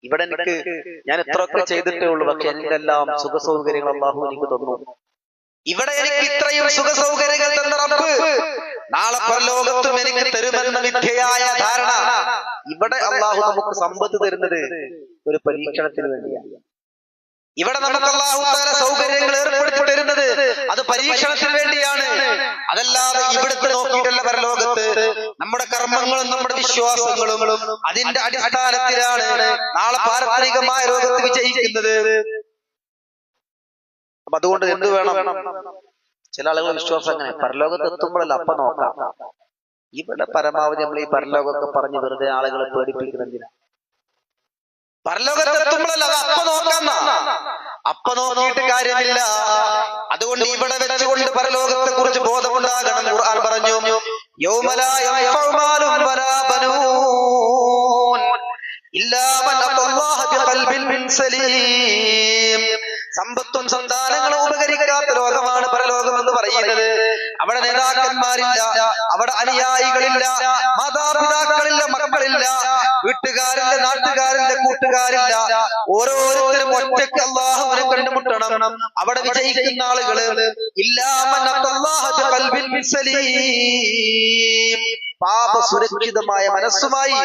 ഇവിടെ എനിക്ക് ഞാൻ എത്രയൊക്കെ ചെയ്തിട്ടേ ഉള്ളൂ, പക്ഷെ എന്റെ എല്ലാം സുഖ സൗകര്യങ്ങൾ അല്ലാഹു എനിക്ക് തന്നു. ഇവിടെ എനിക്ക് ഇത്രയും സുഖ സൗകര്യങ്ങൾ തന്ന റബ്ബ് നാളെ പരലോകത്തും എനിക്ക് തരുമെന്ന മിഥ്യയായ ധാരണ. ഇവിടെ അല്ലാഹു നമുക്ക് സമ്പത്ത് തരുന്നത് ഒരു പരീക്ഷണത്തിന് വേണ്ടിയാണ്. ഇവിടെ നമുക്ക് അല്ലാഹു തആല സൗകര്യങ്ങൾ ഏർപ്പെടുത്തി തരുന്നത് അത് പരീക്ഷണത്തിന് വേണ്ടിയാണ്. അതല്ലാതെ ഇവിടുത്തെ നോക്കിയിട്ടല്ല പരലോകത്ത്. നമ്മുടെ കർമ്മങ്ങളും നമ്മുടെ വിശ്വാസങ്ങളും അതിന്റെ അടിസ്ഥാനത്തിലാണ് നാളെ പാരത്രികമായ ലോകത്ത് വിജയിക്കുന്നത്. അപ്പൊ അതുകൊണ്ട് എന്ത് വേണം? ചില ആളുകൾ വിശ്വാസം അങ്ങനെ പരലോകത്ത് എത്തുമ്പോഴല്ല അപ്പൊ നോക്കാം. ഇവിടെ പരമാവധി നമ്മൾ ഈ പരലോകമൊക്കെ പറഞ്ഞ് വെറുതെ ആളുകളെ പേടിപ്പിക്കുന്നതിനാ. പരലോകത്തെത്തുമ്പോഴല്ല, അത് അപ്പൊ നോക്കാം. അപ്പൊ നോക്കിയിട്ട് കാര്യമില്ല. അതുകൊണ്ട് ഇവിടെ വെച്ചുകൊണ്ട് പരലോകത്തെ കുറിച്ച് ബോധമുണ്ടാകണം. ഖുർആൻ പറഞ്ഞു, യൗമ ലാ യൻഫഉ മാലുൻ വലാ ബനൂൻ ഇല്ലാ മൻ അത്തല്ലാഹ ബിഖൽബിൻ സലീം. സമ്പത്തും സന്താനങ്ങളും ഉപകരിക്കാത്ത ലോകമാണ് പരലോകം എന്ന് പറയുന്നത്. അവിടെ നേതാക്കന്മാരില്ല, അവിടെ അനുയായികളില്ല, മാതാപിതാക്കളില്ല, മക്കളില്ല, വീട്ടുകാരില്ല, നാട്ടുകാരില്ല, കൂട്ടുകാരില്ല. ഓരോരുത്തരും ഒറ്റയ്ക്ക് അല്ലാഹുവിനെ കണ്ടുമുട്ടണം. അവിടെ വിജയിക്കുന്ന ആളുകള് പാപ സുരക്ഷിതമായ മനസ്സുമായി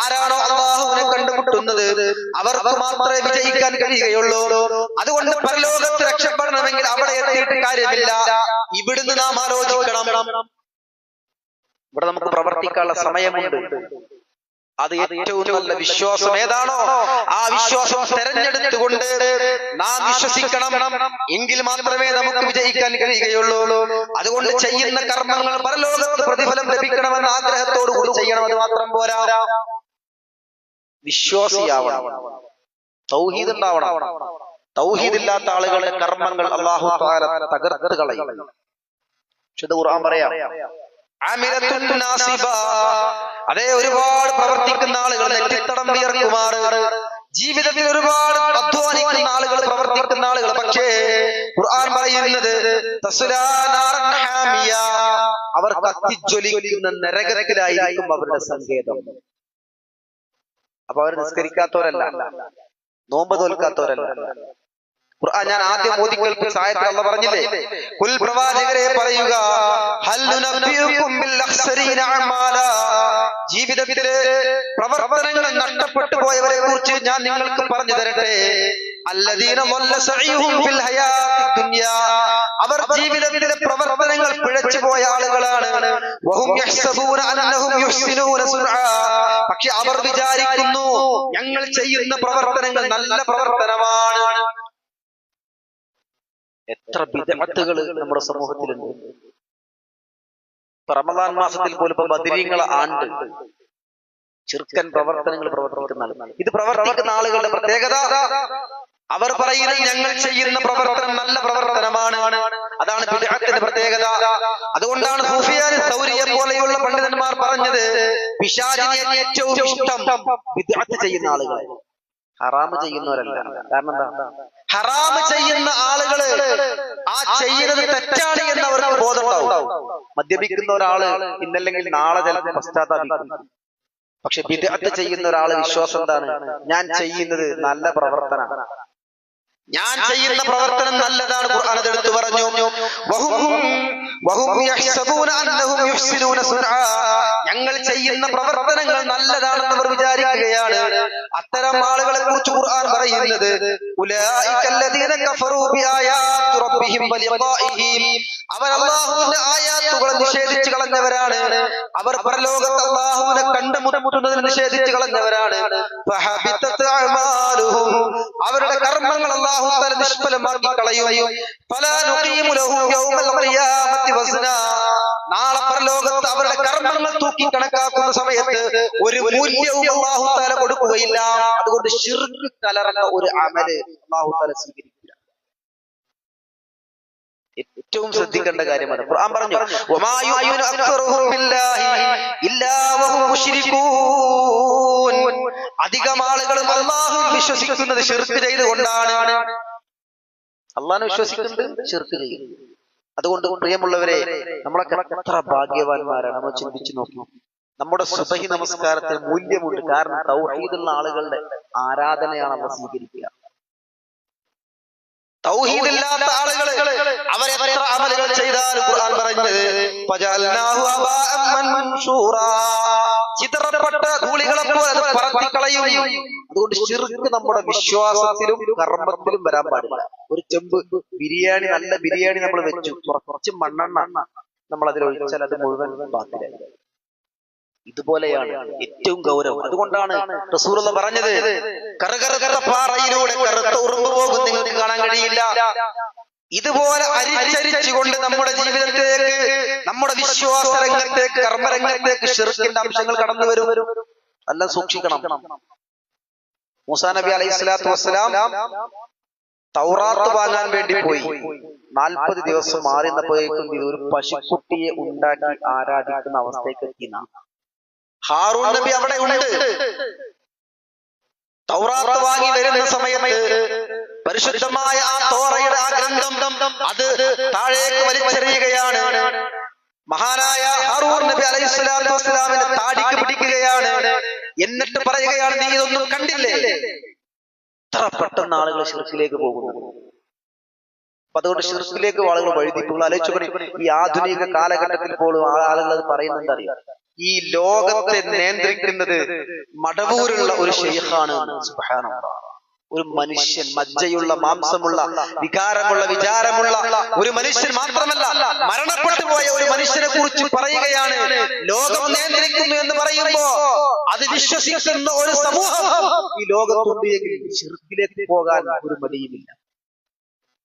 ആരാണോ അല്ലാഹുവിനെ കണ്ടുമുട്ടുന്നത് അവർക്ക് മാത്രമേ വിജയിക്കാൻ കഴിയുകയുള്ളൂ. അതുകൊണ്ട് പരലോകത്ത് രക്ഷപ്പെടണമെങ്കിൽ അവിടെ എത്തിയിട്ട് കാര്യമില്ല. ഇവിടുന്ന് നാം ആലോചിക്കണം. ഇവിടെ നമുക്ക് പ്രവർത്തിക്കാനുള്ള സമയമുണ്ട്. അത് ഏറ്റവും നല്ല വിശ്വാസം ഏതാണോ ആ വിശ്വാസം തെരഞ്ഞെടുത്തുകൊണ്ട് നാം വിശ്വസിക്കണം. എങ്കിൽ മാത്രമേ നമുക്ക് വിജയിക്കാൻ കഴിയുകയുള്ളൂ. അതുകൊണ്ട് ചെയ്യുന്ന കർമ്മങ്ങൾ പരലോകത്ത് പ്രതിഫലം ലഭിക്കണമെന്ന ആഗ്രഹത്തോടു കൂടി ചെയ്യണം. അത് മാത്രം പോരാ, വിശ്വാസിയാവണം, തൗഹീദ് ഉണ്ടാവണം. തൗഹീദ് ഇല്ലാത്ത ആളുകളുടെ കർമ്മങ്ങൾ അല്ലാഹു തആല തകർത്ത് കളയും. വിശുദ്ധ ഖുർആൻ പറയാം, അതേ ഒരുപാട് പ്രവർത്തിക്കുന്ന ആളുകൾ നെറ്റിത്തടം വിയർക്കുമാറ്, ജീവിതത്തിൽ ഒരുപാട് അധ്വാനിക്കുന്ന ആളുകൾ, പ്രവർത്തിക്കുന്ന ആളുകൾ. പക്ഷേ ഖുർആൻ പറയുന്നത് അവർ കത്തിജ്വലിക്കുന്ന നരകത്തിലായിരിക്കും അവരുടെ സങ്കേതം. അപ്പൊ അവർ നിസ്കരിക്കാത്തവരല്ല, നോമ്പ് തോൽക്കാത്തവരല്ല. ഖുർആൻ ഞാൻ ആദ്യം ഓതി കേൾപ്പിച്ച ആയത്തിൽ അല്ലാഹു പറഞ്ഞില്ലേ, കുൽ പ്രവാചകരെ പറയുക, ഹൽ നുനബ്ബിയുകും ബിൽ അഖ്സരീന അമാല, ജീവിതത്തിലെ പ്രവർത്തനങ്ങൾ നഷ്ടപ്പെട്ടു പോയവരെ കുറിച്ച് ഞാൻ നിങ്ങൾക്ക് പറഞ്ഞു തരട്ടെ. അല്ലദീന ളല്ല സഈഹും ഫിൽ ഹയാത്തി ദുനിയാ, അവർ ജീവിതത്തിലെ പ്രവർത്തനങ്ങൾ പിഴച്ചു പോയ ആളുകളാണ്. വഹും യഹ്സബൂന അന്നഹും യുഹ്സിനൂന സുൻആ, പക്ഷെ അവർ വിചാരിക്കുന്നു ഞങ്ങൾ ചെയ്യുന്ന പ്രവർത്തനങ്ങൾ നല്ല പ്രവർത്തനമാണ്. എത്ര ബിദ്അത്തുകൾ നമ്മുടെ സമൂഹത്തിലുണ്ട്. റമദാൻ മാസത്തിൽ പോലും ഇപ്പൊ ബദരീങ്ങളെ ആണ്ട് ചെറുക്കൻ പ്രവർത്തനങ്ങൾ പ്രവർത്തിക്കുന്ന ആളുകൾ. ഇത് പ്രവർത്തിക്കുന്ന ആളുകളുടെ പ്രത്യേകത, അവർ പറയുന്നത് ഞങ്ങൾ ചെയ്യുന്ന പ്രവർത്തനം നല്ല പ്രവർത്തനമാണ്. അതാണ് ബിദ്അത്തിന്റെ പ്രത്യേകത. അതുകൊണ്ടാണ് സുഫിയാൻ സൗരിയെ പോലെയുള്ള പണ്ഡിതന്മാർ പറഞ്ഞത്, പിശാചിനെ ഏറ്റവും ഇഷ്ടം ബിദ്അത്ത് ചെയ്യുന്ന ആളുകൾ, ഹറാമ് ചെയ്യുന്നവരല്ല. കാരണം എന്താ? ഹറാമ് ചെയ്യുന്ന ആളുകള് ആ ചെയ്യുന്നത് തെറ്റാണ് എന്ന് അവർക്ക് ബോധമുണ്ടാവും. മദ്യപിക്കുന്ന ഒരാള് ഇന്നല്ലെങ്കിൽ നാളെ ചിലപ്പോൾ പശ്ചാത്താപിക്കും. പക്ഷെ ബിദ്അത്ത് ചെയ്യുന്ന ഒരാള് വിശ്വാസം എന്താണ്? ഞാൻ ചെയ്യുന്നത് നല്ല പ്രവർത്തനമാണ്, ഞാൻ ചെയ്യുന്ന പ്രവർത്തനം നല്ലതാണ്. ഖുർആൻ എടുത്തു പറഞ്ഞു, ഞങ്ങൾ ചെയ്യുന്ന പ്രവർത്തനങ്ങൾ നല്ലതാണെന്ന് അവർ വിചാരിക്കുകയാണ്. അത്തരം ആളുകളെ കുറിച്ച് ഖുർആൻ പറയുന്നത്, അവർ അല്ലാഹുവിന്റെ ആയാത്തുകളെ നിഷേധിച്ചു കളഞ്ഞവരാണ്. അവർ പരലോകത്ത് അല്ലാഹുവിനെ കണ്ടുമുട്ടുന്നതിന് നിഷേധിച്ചു കളഞ്ഞവരാണ്. അവരുടെ കർമ്മങ്ങൾ അല്ലാഹു തആല നിഷ്ഫലമാക്കി കളയും. നാളെ പരലോകത്ത് അവരുടെ കർമ്മങ്ങൾ തൂക്കി കണക്കാക്കുന്ന സമയത്ത് ഒരു മൂല്യവും അല്ലാഹു തആല കൊടുക്കുകയില്ല. അതുകൊണ്ട് ശിർക്ക് കലർന്ന ഒരു അമല് അല്ലാഹു തആല സ്വീകരിക്കില്ല. ഏറ്റവും ശ്രദ്ധിക്കേണ്ട കാര്യമാണ്. ഖുർആൻ പറഞ്ഞു, വമാ യുഅ്മിനു അക്സറുഹും ബില്ലാഹി ഇല്ലാ വഹും മുശ്രികൂൻ, അധികം ആളുകളും അല്ലാഹുവിൽ വിശ്വസിക്കുന്നത് ശിർക്ക് ചെയ്തുകൊണ്ടാണ്. അല്ലാഹുവിനെ വിശ്വസിക്കുന്നത് ശിർക്ക് ചെയ്യും. അതുകൊണ്ട് പ്രിയമുള്ളവരെ, നമ്മളൊക്കെ എത്ര ഭാഗ്യവാന്മാരാണ്. നമ്മൾ ചിന്തിച്ചു നോക്കി, നമ്മുടെ സുബഹി നമസ്കാരത്തിന് മൂല്യമുണ്ട്. കാരണം തൗഹീദുള്ള ആളുകളുടെ ആരാധനയാണ് നമ്മൾ സ്വീകരിക്കുക. തൗഹീദില്ലാത്ത ആളുകൾ അവരെത്ര അമലുകൾ ചെയ്താൽ ഖുർആൻ പറയുന്നത്, ഫജഅൽനാഹു അബാഅൻ മൻശൂറാ, ചിതറപ്പെട്ട ധൂളികളെ പോലെ അത് പറത്തിക്കളയും. അതുകൊണ്ട് ശിർക്ക് നമ്മുടെ വിശ്വാസത്തിലും കർമ്മത്തിലും വരാൻ പാടില്ല. ഒരു ചെമ്പ് ബിരിയാണി, നല്ല ബിരിയാണി നമ്മൾ വെച്ചു, കുറച്ച് മണ്ണെണ്ണ നമ്മൾ അതിൽ ഒഴിച്ചാൽ അത് മുഴുവൻ ബാത്തിലായി. ഇതുപോലെയാണ് ഏറ്റവും ഗൗരവം. അതുകൊണ്ടാണ് റസൂലുള്ളാഹി പറഞ്ഞത്, കറുകറുത്ത പാറയിലൂടെ കറുത്ത ഉറുമ്പ് പോകും നിങ്ങൾക്ക് കാണാൻ കഴിയില്ല. ഇതുപോലെ അരിച്ചരിച്ചുകൊണ്ട് നമ്മുടെ ജീവിതത്തിലേക്ക്, നമ്മുടെ വിശ്വാസ രംഗത്തേക്ക്, കർമ്മരംഗത്തേക്ക് ശിർക്കിന്റെ അംശങ്ങൾ കടന്നു വരും. എല്ലാം സൂക്ഷിക്കണം. മൂസാ നബി അലൈഹിസ്സലാത്തു വസ്സലാം തൗറാത്ത് വാങ്ങാൻ വേണ്ടി പോയി. 40 ദിവസം മാറിയപ്പോഴേക്കും ഒരു പശുക്കുട്ടിയെ ഉണ്ടാക്കി ആരാധിക്കുന്ന അവസ്ഥയ്ക്ക് എത്തിന. ഹാറൂൻ നബി അവിടെ ഉണ്ട്. തൗറാത്ത് വാങ്ങി വരുന്ന സമയത്ത് പരിശുദ്ധമായ ആ തോറയുടെ ആ ഗ്രന്ഥം അത് താഴേക്ക് വലിച്ചെറിയുകയാണ്. മഹാനായ ഹാറൂൻ നബി അലൈഹി സ്വലാത്തു വസ്സലാമിനെ താടിക്ക് പിടിക്കുകയാണ്. എന്നിട്ട് പറയുകയാണ്, നീ ഇതൊന്നും കണ്ടില്ലേ? എത്ര പെട്ടെന്ന് ആളുകൾ ശിർക്കിലേക്ക് പോകുന്നു. അപ്പൊ അതുകൊണ്ട് ശിർക്കിലേക്ക് ആളുകൾ വഴുതിപ്പോൾ ആലോചിച്ചു. ഈ ആധുനിക കാലഘട്ടത്തിൽ പോലും ആളുകൾ അത് പറയുന്നത് അറിയാം. ഈ ലോകത്തെ നിയന്ത്രിക്കുന്നത് മടവൂരുള്ള ഒരു ശൈഖാണ്. സുബ്ഹാനല്ലാഹ്. ഒരു മനുഷ്യൻ, മജ്ജയുള്ള, മാംസമുള്ള, വികാരമുള്ള, വിചാരമുള്ള ഒരു മനുഷ്യൻ മാത്രമല്ല, മരണപ്പെട്ടു പോയ ഒരു മനുഷ്യനെ കുറിച്ച് പറയുകയാണ് ലോകം നിയന്ത്രിക്കുന്നു എന്ന് പറയുമ്പോ അത് വിശ്വസിക്കുന്ന ഒരു സമൂഹം ഈ ലോകത്തുണ്ട് എങ്കിൽ ശിർക്കിലേക്ക് പോകാൻ ഒരു മടിയുമില്ല.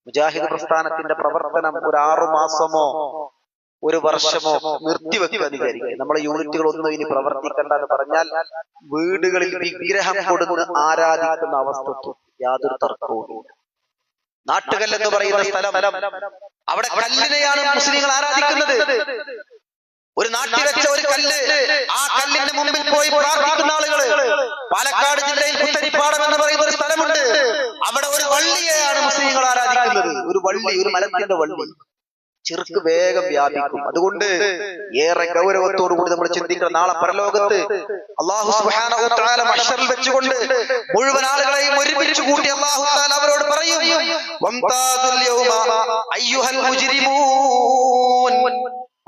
മുജാഹിദ് പ്രസ്ഥാനത്തിന്റെ പ്രവർത്തനം ഒരു 6 മാസമോ 1 വർഷമോ നിർത്തിവെക്കുക വിചാരിക്കുക. നമ്മളെ യൂണിറ്റുകളൊന്നും ഇനി പ്രവർത്തിക്കണ്ട എന്ന് പറഞ്ഞാൽ വീടുകളിൽ വിഗ്രഹം കൊടുത്ത് ആരാധിക്കുന്ന അവസ്ഥ യാതൊരു തർക്കവുമില്ല. നാട്ടുകല്ല് എന്ന് പറയുന്ന സ്ഥലം, അവിടെ കല്ലിനെയാണ് മുസ്ലിങ്ങൾ ആരാധിക്കുന്നത്. ഒരു നാട്ടിൽ വെച്ച ഒരു കല്ല്, ആ കല്ലിന്റെ മുമ്പിൽ പോയി പ്രാർത്ഥിക്കുന്ന ആളുകള്. പാലക്കാട് ജില്ലയിൽ പുത്തരിപ്പാടം എന്ന് പറയുന്ന ഒരു സ്ഥലമുണ്ട്. അവിടെ ഒരു വള്ളിയെയാണ് മുസ്ലിങ്ങൾ ആരാധിക്കുന്നത്. ഒരു വള്ളി, ഒരു മരത്തിന്റെ വള്ളി. ശിർക്ക് വേഗം വ്യാപിക്കും. അതുകൊണ്ട് ഏറെ ഗൗരവത്തോടു കൂടി നമ്മൾ ചിന്തിക്കണം. നാളെ പരലോകത്ത് അല്ലാഹു സുബ്ഹാനഹു വ തആല മഹ്ശറിൽ വെച്ചുകൊണ്ട് മുഴുവൻ ആളുകളെയും ഒരുമിച്ച് കൂട്ടി അല്ലാഹു തആല അവരോട് പറയും, വംതാദുൽ യൗമ അയ്യുഹൽ മുജ്രിമൂൻ,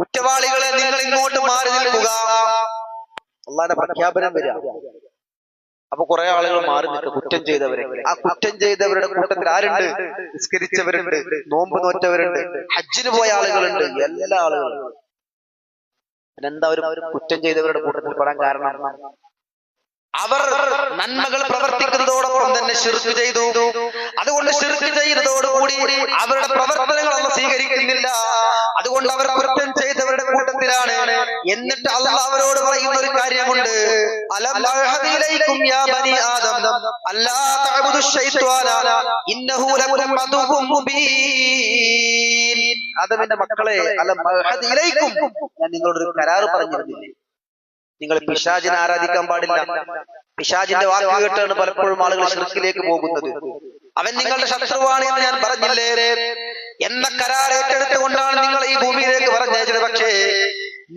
കുറ്റവാളികളെ നിങ്ങൾ ഇങ്ങോട്ട് മാറി നിൽക്കുക. അല്ലാഹുവിന്റെ പ്രഖ്യാപനം വരിക. അപ്പൊ കുറെ ആളുകൾ മാറി നിൽക്കുക, കുറ്റം ചെയ്തവരെ. ആ കുറ്റം ചെയ്തവരുടെ കൂട്ടത്തിൽ ആരുണ്ട്? നിസ്കരിച്ചവരുണ്ട്, നോമ്പ് നോറ്റവരുണ്ട്, ഹജ്ജിന് പോയ ആളുകളുണ്ട്, എല്ലാ ആളുകളും. പിന്നെന്താ ഒരു കുറ്റം ചെയ്തവരുടെ കൂട്ടത്തിൽ പെടാൻ കാരണം? അവർ നന്മകൾ പ്രവർത്തിക്കുന്നതോടൊപ്പം തന്നെ ശിർക്ക് ചെയ്തു. അതുകൊണ്ട് ശിർക്ക് ചെയ്യുന്നതോടുകൂടി അവരുടെ പ്രവർത്തനങ്ങൾ അല്ലാഹു സ്വീകരിക്കുന്നില്ല. അതുകൊണ്ട് അവർ കുറ്റം ചെയ്തവരുടെ കൂട്ടത്തിലാണ്. എന്നിട്ട് അല്ലാഹു അവരോട് പറയുന്ന ഒരു കാര്യമുണ്ട്, അലം അഹദി ഇലൈക്കും യാ ബനി ആദം അല്ലാ തഅബുദു ശൈത്വാന ഇന്നഹു ലക്കും അദുവ്വുൻ മുബീൻ. ആദമിന്റെ മക്കളെ, അലം അഹദി ഇലൈക്കും, ഞാൻ നിങ്ങളോട് ഒരു കരാർ പറഞ്ഞിരുന്നില്ലേ? നിങ്ങൾ പിശാചിനെ ആരാധിക്കാൻ പാടില്ല. പിശാചിന്റെ വാക്ക് കേട്ടാണ് പലപ്പോഴും ആളുകൾ ശിർക്കിലേക്ക് പോകുന്നത്. അവൻ നിങ്ങളുടെ ശത്രുവാണ് എന്ന് ഞാൻ പറഞ്ഞില്ലേ എന്ന കരാർ ഏറ്റെടുത്തുകൊണ്ടാണ് നിങ്ങൾ ഈ ഭൂമിയിലേക്ക് പറഞ്ഞയച്ചത്. പക്ഷേ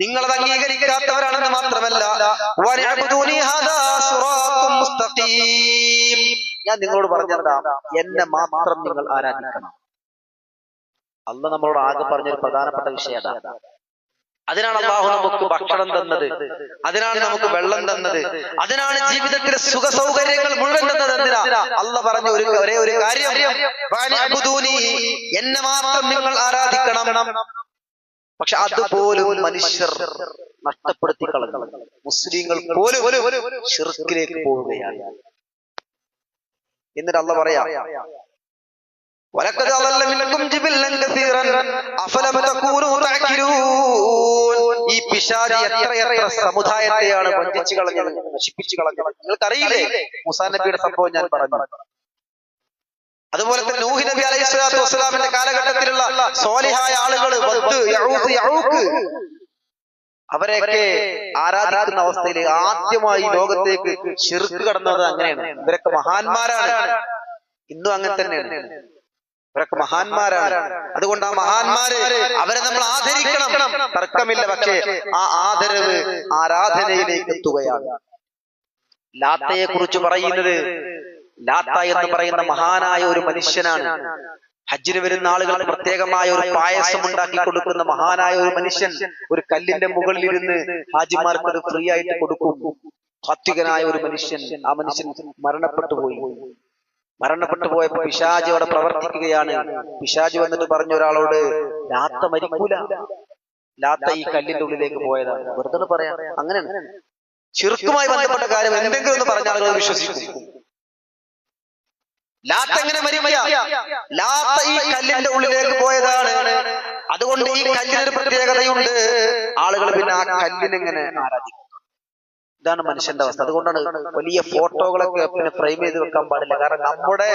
നിങ്ങളത് അംഗീകരിക്കാത്തവരാണെന്ന് മാത്രമല്ല, ഞാൻ നിങ്ങളോട് പറഞ്ഞതാ, എന്നെ മാത്രം നിങ്ങൾ ആരാധിക്കണം. അല്ലാഹു നമ്മളോട് ആകെ പറഞ്ഞൊരു പ്രധാനപ്പെട്ട വിഷയം അതാ. അതിനാണ് അല്ലാഹു നമുക്ക് ഭക്ഷണം തന്നത്, അതിനാണ് നമുക്ക് വെള്ളം തന്നത്, അതിനാണ് ജീവിതത്തിലെ സുഖ സൗകര്യങ്ങൾ മുഴുവൻ തന്നത്. എന്തിനാ? അല്ലാഹു പറഞ്ഞ ഒരേ ഒരു കാര്യം, എന്നെ മാത്രം നിങ്ങൾ ആരാധിക്കണം. പക്ഷെ അതുപോലും മനുഷ്യർ നഷ്ടപ്പെടുത്തി കളഞ്ഞു. മുസ്ലിങ്ങൾ പോലും ശിർക്കിലേക്ക് പോവുകയാണ്. എന്നിട്ട് അല്ലാഹു പറയാ, വലഖദ് അളല്ല മിൻകും ജിബില്ലൻ കസീറൻ അഫലം തകൂനൂ തഅഖിലൂൻ. ഈ പിശാചി എത്ര സമുദായത്തെയാണ് വഞ്ചിച്ചു കളഞ്ഞത്, നശിപ്പിച്ചു കളഞ്ഞത്. നിങ്ങൾക്കറിയില്ലേ മൂസാ നബിയുടെ സംഭവം ഞാൻ പറഞ്ഞു. അതുപോലെ തന്നെ നൂഹ് നബി അലൈഹി സ്വലാത്തു വസ്സലാമിന്റെ കാലഘട്ടത്തിലുള്ള സ്വാലിഹായ ആളുകൾ, വദ്, യഊസ്, യഊഖ്, അവരെയൊക്കെ ആരാധിക്കുന്ന അവസ്ഥയിൽ ആദ്യമായി ലോകത്തേക്ക് ശിർക്ക് കടന്നത് അങ്ങനെയാണ്. ഇവരൊക്കെ മഹാന്മാരാണ്. ഇന്നും അങ്ങനെ തന്നെയാണ്. ഇവരൊക്കെ മഹാന്മാരാണ്. അതുകൊണ്ട് ആ മഹാന്മാര്, അവരെ നമ്മൾ ആദരിക്കണം, തർക്കമില്ല. പക്ഷേ ആ ആദരവ് ആരാധനയിലേക്ക് എത്തുകയാണ്. ലാത്തയെ കുറിച്ച് പറയുന്നത്, ലാത്ത എന്ന് പറയുന്ന മഹാനായ ഒരു മനുഷ്യനാണ്. ഹജ്ജിന് വരുന്ന ആളുകൾക്ക് പ്രത്യേകമായ ഒരു പായസം ഉണ്ടാക്കി കൊടുക്കുന്ന മഹാനായ ഒരു മനുഷ്യൻ. ഒരു കല്ലിന്റെ മുകളിൽ ഇരുന്ന് ഹാജിമാർക്ക് അത് ഫ്രീ ആയിട്ട് കൊടുക്കും. സാത്വികനായ ഒരു മനുഷ്യൻ. ആ മനുഷ്യൻ മരണപ്പെട്ടു പോയപ്പോ പിശാച് അവിടെ പ്രവർത്തിക്കുകയാണ്. പിശാച് വന്നിട്ട് പറഞ്ഞ ഒരാളോട്, ലാത്ത മരിക്കൂല, ലാത്ത ഈ കല്ലിന്റെ ഉള്ളിലേക്ക് പോയതാണ്. വെറുതെ പറയാം. അങ്ങനെയാണ് ശിർക്കുമായി ബന്ധപ്പെട്ട കാര്യം എന്തെങ്കിലും ഒന്ന് പറഞ്ഞ ആളുകൾ വിശ്വസിക്കും. ലാത്ത എങ്ങനെ മരിക്കുക? ലാത്ത ഈ കല്ലിന്റെ ഉള്ളിലേക്ക് പോയതാണ്. അതുകൊണ്ട് ഈ കല്ലിനൊരു പ്രത്യേകതയുണ്ട്. ആളുകൾ പിന്നെ ആ കല്ലിനെങ്ങനെ ആരാധിക്കും. ഇതാണ് മനുഷ്യന്റെ അവസ്ഥ. അതുകൊണ്ടാണ് വലിയ ഫോട്ടോകളൊക്കെ പിന്നെ ഫ്രെയിം ചെയ്ത് വെക്കാൻ പാടില്ല. കാരണം നമ്മുടെ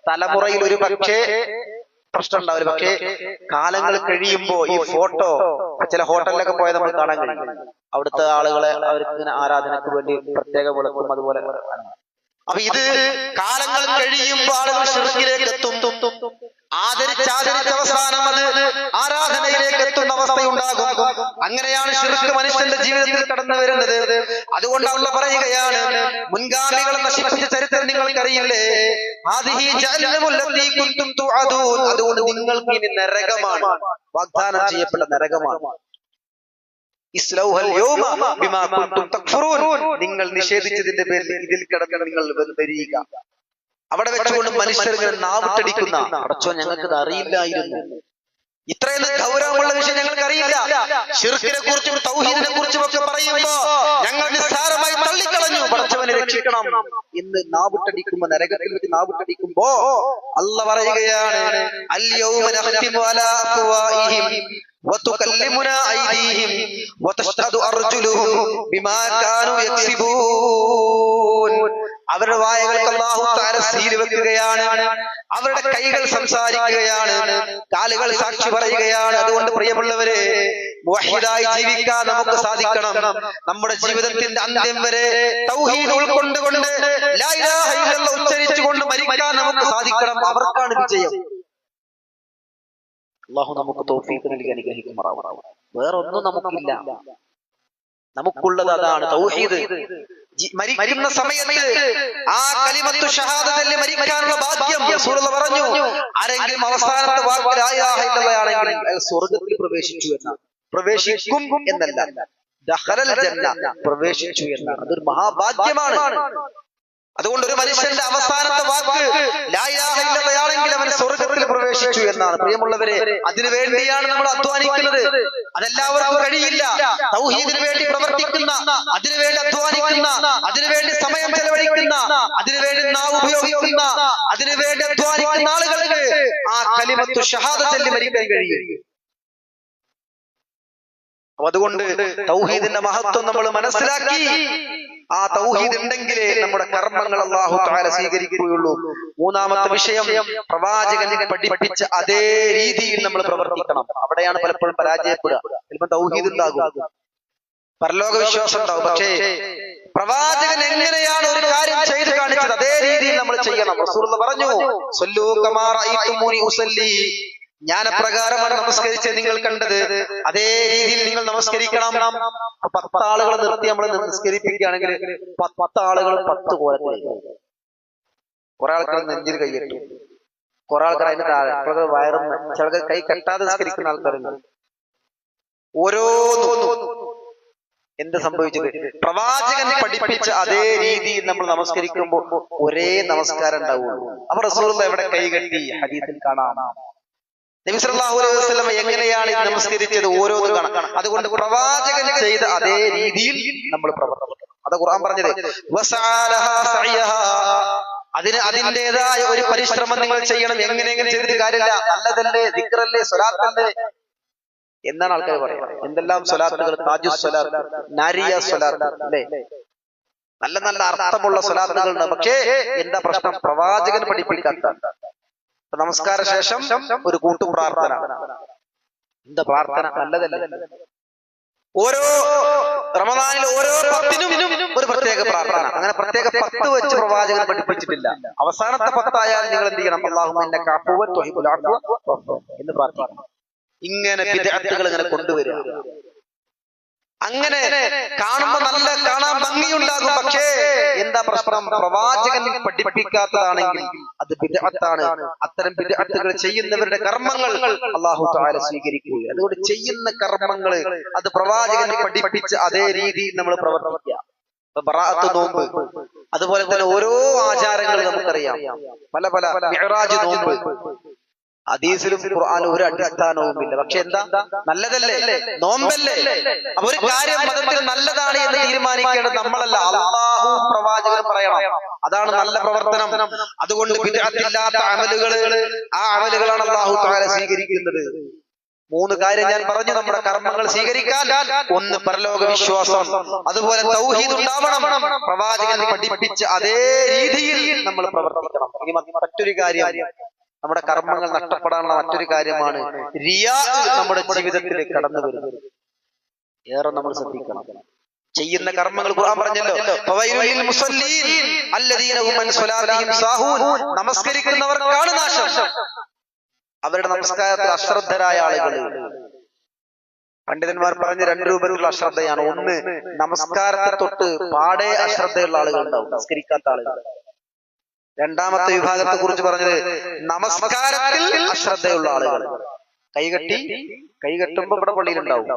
തലമുറയിൽ ഒരു പക്ഷേ പ്രശ്നം ഉണ്ടാവില്ല. പക്ഷേ കാലങ്ങൾ കഴിയുമ്പോ ഈ ഫോട്ടോ ചില ഹോട്ടലിലൊക്കെ പോയാൽ നമ്മൾ കാണാൻ കഴിയും. അവിടുത്തെ ആളുകളെ അവർക്ക് ഇങ്ങനെ ആരാധനക്ക് വേണ്ടി പ്രത്യേക വിളക്കും അതുപോലെ അപ്പൊ ഇത് കാലങ്ങൾ കഴിയുമ്പോൾ ആളുകൾ ശിർക്കിലേക്ക് എത്തും. ആദരിച്ച് അവസാനം അത് ആരാധനയിലേക്ക് എത്തുന്ന അവസ്ഥയുണ്ടാകും. അങ്ങനെയാണ് ശിർക്ക് മനുഷ്യന്റെ ജീവിതത്തിൽ കടന്നു വരുന്നത്. അതുകൊണ്ട് അള്ളാഹു പറയുകയാണ്, മുൻഗാമികളെ നശിപ്പിച്ച ചരിത്രം നിങ്ങൾക്കറിയില്ലേ? അതുകൊണ്ട് നിങ്ങൾക്ക് ഇനി നരകമാണ്, വാഗ്ദാനം ചെയ്യപ്പെട്ട നരകമാണ്. നിങ്ങൾ നിഷേധിച്ചതിന്റെ പേരിൽ ഇതിൽ കിടന്ന് നിങ്ങൾ വരിക. അവിടെ വെച്ചുകൊണ്ട് മനുഷ്യർ ഇങ്ങനെ നാവിട്ടടിക്കുന്ന, അടച്ചോ ഞങ്ങൾക്കത് അറിയില്ലായിരുന്നു, ഇത്രയും ഗൗരവമുള്ള വിഷയം ഞങ്ങൾക്ക് അറിയില്ല. ശിർക്കിനെ കുറിച്ചും തൗഹീദിനെ കുറിച്ചും ഒക്കെ പറയുമ്പോ ഞങ്ങൾ നിസ്സാരമായി തള്ളിക്കളഞ്ഞു, പടച്ചവനെ രക്ഷിക്കണം എന്ന് നാവിട്ടടിക്കുമ്പോ, നരകത്തിൽ വെച്ച് നാവിട്ടടിക്കുമ്പോ അല്ലാഹു പറയുകയാണ്, അൽ-യൗമ നഖ്തിമു അലാ അഫ്വാഹിഹിം വതുകല്ലിമുനാ ഐദീഹിം വതശ്ഹദു അർജുലുഹും ബിമാ കാനൂ യക്സിബൂൻ. അവരുടെ വായകൾക്ക് അല്ലാഹു തആല സീൽ വെക്കുകയാണ്, അവരുടെ കൈകൾ സംസാരിക്കുകയാണ്, കാലുകൾ സാക്ഷി പറയുകയാണ്. അതുകൊണ്ട് പ്രിയമുള്ളവരെ, മുവഹിദായി ജീവിക്കാൻ നമുക്ക് സാധിക്കണം. നമ്മുടെ ജീവിതത്തിന്റെ അന്ത്യം വരെ തൗഹീദ് ഉൾക്കൊണ്ടുകൊണ്ട് ലാ ഇലാഹ ഇല്ലല്ലാഹ് ഉച്ചരിച്ചുകൊണ്ട് മരിക്കാൻ നമുക്ക് സാധിക്കണം. അവർക്കാണ് വിജയം. അല്ലാഹു നമുക്ക് തൗഫീഖ് നൽകി അനുഗ്രഹിക്കുമാറാവട്ടെ. വേറൊന്നും നമുക്കില്ല, നമുക്കുള്ളത് അതാണ് തൗഹീദ്. മരിക്കുന്ന സമയത്ത് ആ കലിമത്തു ഷഹാദ ചൊല്ലി മരിക്കാനുള്ള ഭാഗ്യം റസൂലുള്ളാഹി പറഞ്ഞു. ആരെങ്കിലും അവസാനത്തെ വാക്ക് ലാ ഇലാഹ ഇല്ലല്ലാഹ് ആണെങ്കിൽ അയാൾ സ്വർഗ്ഗത്തിൽ പ്രവേശിച്ചു എന്നാണ്. പ്രവേശിക്കും എന്നല്ല, ദഖലൽ ജന്ന, പ്രവേശിച്ചു എന്നാണ്. അതൊരു മഹാഭാഗ്യമാണ്. അതുകൊണ്ട് ഒരു മനുഷ്യന്റെ അവസാനത്തെ വാക്ക് ലാ ഇലാഹ ഇല്ലല്ലാഹ് ആണെങ്കിൽ അവൻ സ്വർഗ്ഗത്തിൽ പ്രവേശിച്ചു എന്നാണ്. പ്രിയമുള്ളവരെ, അതിനു വേണ്ടിയാണ് നമ്മൾ അധ്വാനിക്കുന്നത്. അതെല്ലാവർക്കും കഴിയില്ല. തൗഹീദിന് വേണ്ടി പ്രവർത്തിക്കുന്ന, അതിനുവേണ്ടി അധ്വാനിക്കുന്ന, അതിനുവേണ്ടി സമയം ചെലവഴിക്കുന്ന, അതിനുവേണ്ടി നാവ് ഉപയോഗിക്കുന്ന, അതിനുവേണ്ടി അധ്വാനിക്കുന്ന ആളുകൾക്ക് ആ കലിമത്തു ഷഹാദ ചൊല്ലി മരിക്കാൻ കഴിയും. അതുകൊണ്ട് തൗഹീദിന്റെ മഹത്വം നമ്മൾ മനസ്സിലാക്കി, ആ തൗഹീദ് ഉണ്ടെങ്കിലേ നമ്മുടെ കർമ്മങ്ങൾ അല്ലാഹു തആല സ്വീകരിക്കുകയുള്ളൂ. മൂന്നാമത്തെ വിഷയം, പ്രവാചകൻ പഠിപ്പിച്ച അതേ രീതിയിൽ നമ്മൾ പ്രവർത്തിക്കണം. അവിടെയാണ് പലപ്പോഴും പരാജയപ്പെടുക. ചിലപ്പോൾ തൗഹീദ് ഉണ്ടാകും, പരലോക വിശ്വാസം ഉണ്ടാകും, പക്ഷേ പ്രവാചകൻ എങ്ങനെയാണ് ഒരു കാര്യം ചെയ്ത് കാണിച്ചത് അതേ രീതിയിൽ നമ്മൾ ചെയ്യണം. റസൂലുള്ളാഹി പറഞ്ഞു, സല്ലൂ കമാ റഅയ്തുമൂനി ഉസല്ലി, ഞാൻ അപ്രകാരമാണ് നമസ്കരിച്ചത് നിങ്ങൾ കണ്ടത്, അതേ രീതിയിൽ നിങ്ങൾ നമസ്കരിക്കണം. 10 ആളുകളെ നിർത്തി നമ്മൾ നമസ്കരിപ്പിക്കുകയാണെങ്കിൽ 10 ആളുകൾ 10 കോലത്തിലായി. കുറെ ആൾക്കാർ നെഞ്ചിൽ കൈയിട്ടു, കുറെ ആൾക്കാർ അതിന്റെ താഴെ വയറും, ചിലർക്ക് കൈ കെട്ടാതെ നിസ്കരിക്കുന്ന ആൾക്കാരുണ്ട്. ഓരോന്നും എന്ത് സംഭവിച്ചത്? പ്രവാചകൻ പഠിപ്പിച്ച അതേ രീതിയിൽ നമ്മൾ നമസ്കരിക്കുമ്പോൾ ഒരേ നമസ്കാരം ഉണ്ടാവുള്ളൂ. അപ്പൊ റസൂലുള്ളാഹി എവിടെ കൈകെട്ടി? ഹദീസിൽ കാണാം. നബി സല്ലല്ലാഹു അലൈഹി വസല്ലം എങ്ങനെയാണ് നമസ്കരിച്ചത് ഓരോന്നും കാണാം. അതുകൊണ്ട് പ്രവാചകൻ ചെയ്ത അതേ രീതിയിൽ നമ്മൾ പ്രവർത്തിക്കണം. അത് ഖുർആൻ പറഞ്ഞത്, അതിൻ്റെതായ ഒരു പരിശ്രമം നിങ്ങൾ ചെയ്യണം. എങ്ങനെ ചെയ്തിട്ട് കാര്യമില്ല. നല്ലതല്ലേ, ദിക്റല്ലേ, സ്വലാത്തല്ലേ എന്നാണ് ആൾക്കാർ പറയുന്നത്. എന്തെല്ലാം സ്വലാത്തുകൾ, താജുസ് സ്വലാത്ത്, നാരിയ സ്വലാത്ത്, അല്ലേ, നല്ല നല്ല അർത്ഥമുള്ള സ്വലാത്തുകളുണ്ട്. പക്ഷേ എന്താ പ്രശ്നം? പ്രവാചകൻ പഠിപ്പിക്കാത്ത. നമസ്കാര ശേഷം ഒരു കൂട്ടു പ്രാർത്ഥന. എന്താ പ്രാർത്ഥന? നല്ലതല്ല. ഓരോ റമദാനിൽ ഓരോ 10-നും ഒരു പ്രത്യേക പ്രാർത്ഥന. അങ്ങനെ പ്രത്യേക 10 വെച്ച് പ്രവാചകൻ പഠിപ്പിച്ചിട്ടില്ല. അവസാനത്തെ 10 ആയാൽ നിങ്ങൾ എന്ത് ചെയ്യണം? അല്ലാഹുമ്മ ഇന്നക അഫ്വുൻ തുഹിബ്ബുൽ അഫ്വ എന്ന് പ്രാർത്ഥിക്കണം. ഇങ്ങനെ ബിദ്അത്തുകൾ ഇങ്ങനെ കൊണ്ടുവരിക. അങ്ങനെ കാണുമ്പോ നല്ല കാണാൻ ഭംഗിയുണ്ടാകും. പക്ഷേ എന്താ പ്രശ്നം? പ്രവാചകൻ പഠിപ്പിക്കാത്തതാണെങ്കിൽ അത് ബിദ്അത്താണ്. അത്തരം ബിദ്അത്തുകൾ ചെയ്യുന്നവരുടെ കർമ്മങ്ങൾ അല്ലാഹു തആല സ്വീകരിക്കുകയില്ല. അതുകൊണ്ട് ചെയ്യുന്ന കർമ്മങ്ങൾ അത് പ്രവാചകൻ പഠിപ്പിച്ച അതേ രീതിയിൽ നമ്മൾ പ്രവർത്തിക്കുക. ബറാഅത്ത് നോമ്പ്, അതുപോലെ തന്നെ ഓരോ ആചാരങ്ങൾ നമുക്കറിയാം. പല പല മിഅ്റാജ് നോമ്പ്, ഹദീസിലും ഖുർആനിലും ഒരു അടിസ്ഥാനവുമില്ല. പക്ഷെ എന്താ? നല്ലതല്ലേ, നോമ്പല്ലേ. അപ്പൊ ഒരു കാര്യം മതത്തിൽ നല്ലതാണ് എന്ന് തീരുമാനിക്കേണ്ടത് നമ്മളല്ല, അല്ലാഹു പ്രവാചകൻ പറയണം. അതാണ് നല്ല പ്രവർത്തനം. അതുകൊണ്ട് ബിദ്അത്തില്ലാത്ത അമലുകൾ, ആ അമലുകളാണ് അല്ലാഹു തആല സ്വീകരിക്കുന്നത്. 3 കാര്യം ഞാൻ പറഞ്ഞു നമ്മുടെ കർമ്മങ്ങൾ സ്വീകരിക്കാൻ. 1 പരലോക വിശ്വാസം, അതുപോലെ തൗഹീദ് ഉണ്ടാവണം. പ്രവാചകൻ പഠിപ്പിച്ച അതേ രീതിയിൽ നമ്മൾ പ്രവർത്തിക്കണം. ഇനി മറ്റൊരു കാര്യം, നമ്മുടെ കർമ്മങ്ങൾ നഷ്ടപ്പെടാനുള്ള മറ്റൊരു കാര്യമാണ് റിയാ നമ്മുടെ ജീവിതത്തിലേക്ക് കടന്നു വരുന്നത്. ഏറെ നമ്മൾ ശ്രദ്ധിക്കണം. ചെയ്യുന്ന കർമ്മങ്ങൾ ഖുർആൻ പറഞ്ഞല്ലോ, ഫവൈലുൽ മുസല്ലീൻ അല്ലദീന ഹും അൻ സ്വലാത്തിഹിം സാഹൂൻ. നമസ്കരിക്കുന്നവർക്കാണ് നാശം, അവരുടെ നമസ്കാരത്തിൽ അശ്രദ്ധരായ ആളുകൾ. പണ്ഡിതന്മാർ പറഞ്ഞ രണ്ട് രൂപത്തിലുള്ള അശ്രദ്ധയാണ്. ഒന്ന്, നമസ്കാരത്തെ തൊട്ട് പാടെ അശ്രദ്ധയുള്ള ആളുകൾ ഉണ്ടാവും, നമസ്കരിക്കാത്ത ആളുകൾ. രണ്ടാമത്തെ വിഭാഗത്തെ കുറിച്ച് പറഞ്ഞത് നമസ്കാരത്തിൽ അശ്രദ്ധയുള്ള ആളുകൾ. കൈകെട്ടുമ്പോ ഇവിടെ പള്ളിയിലുണ്ടാവും,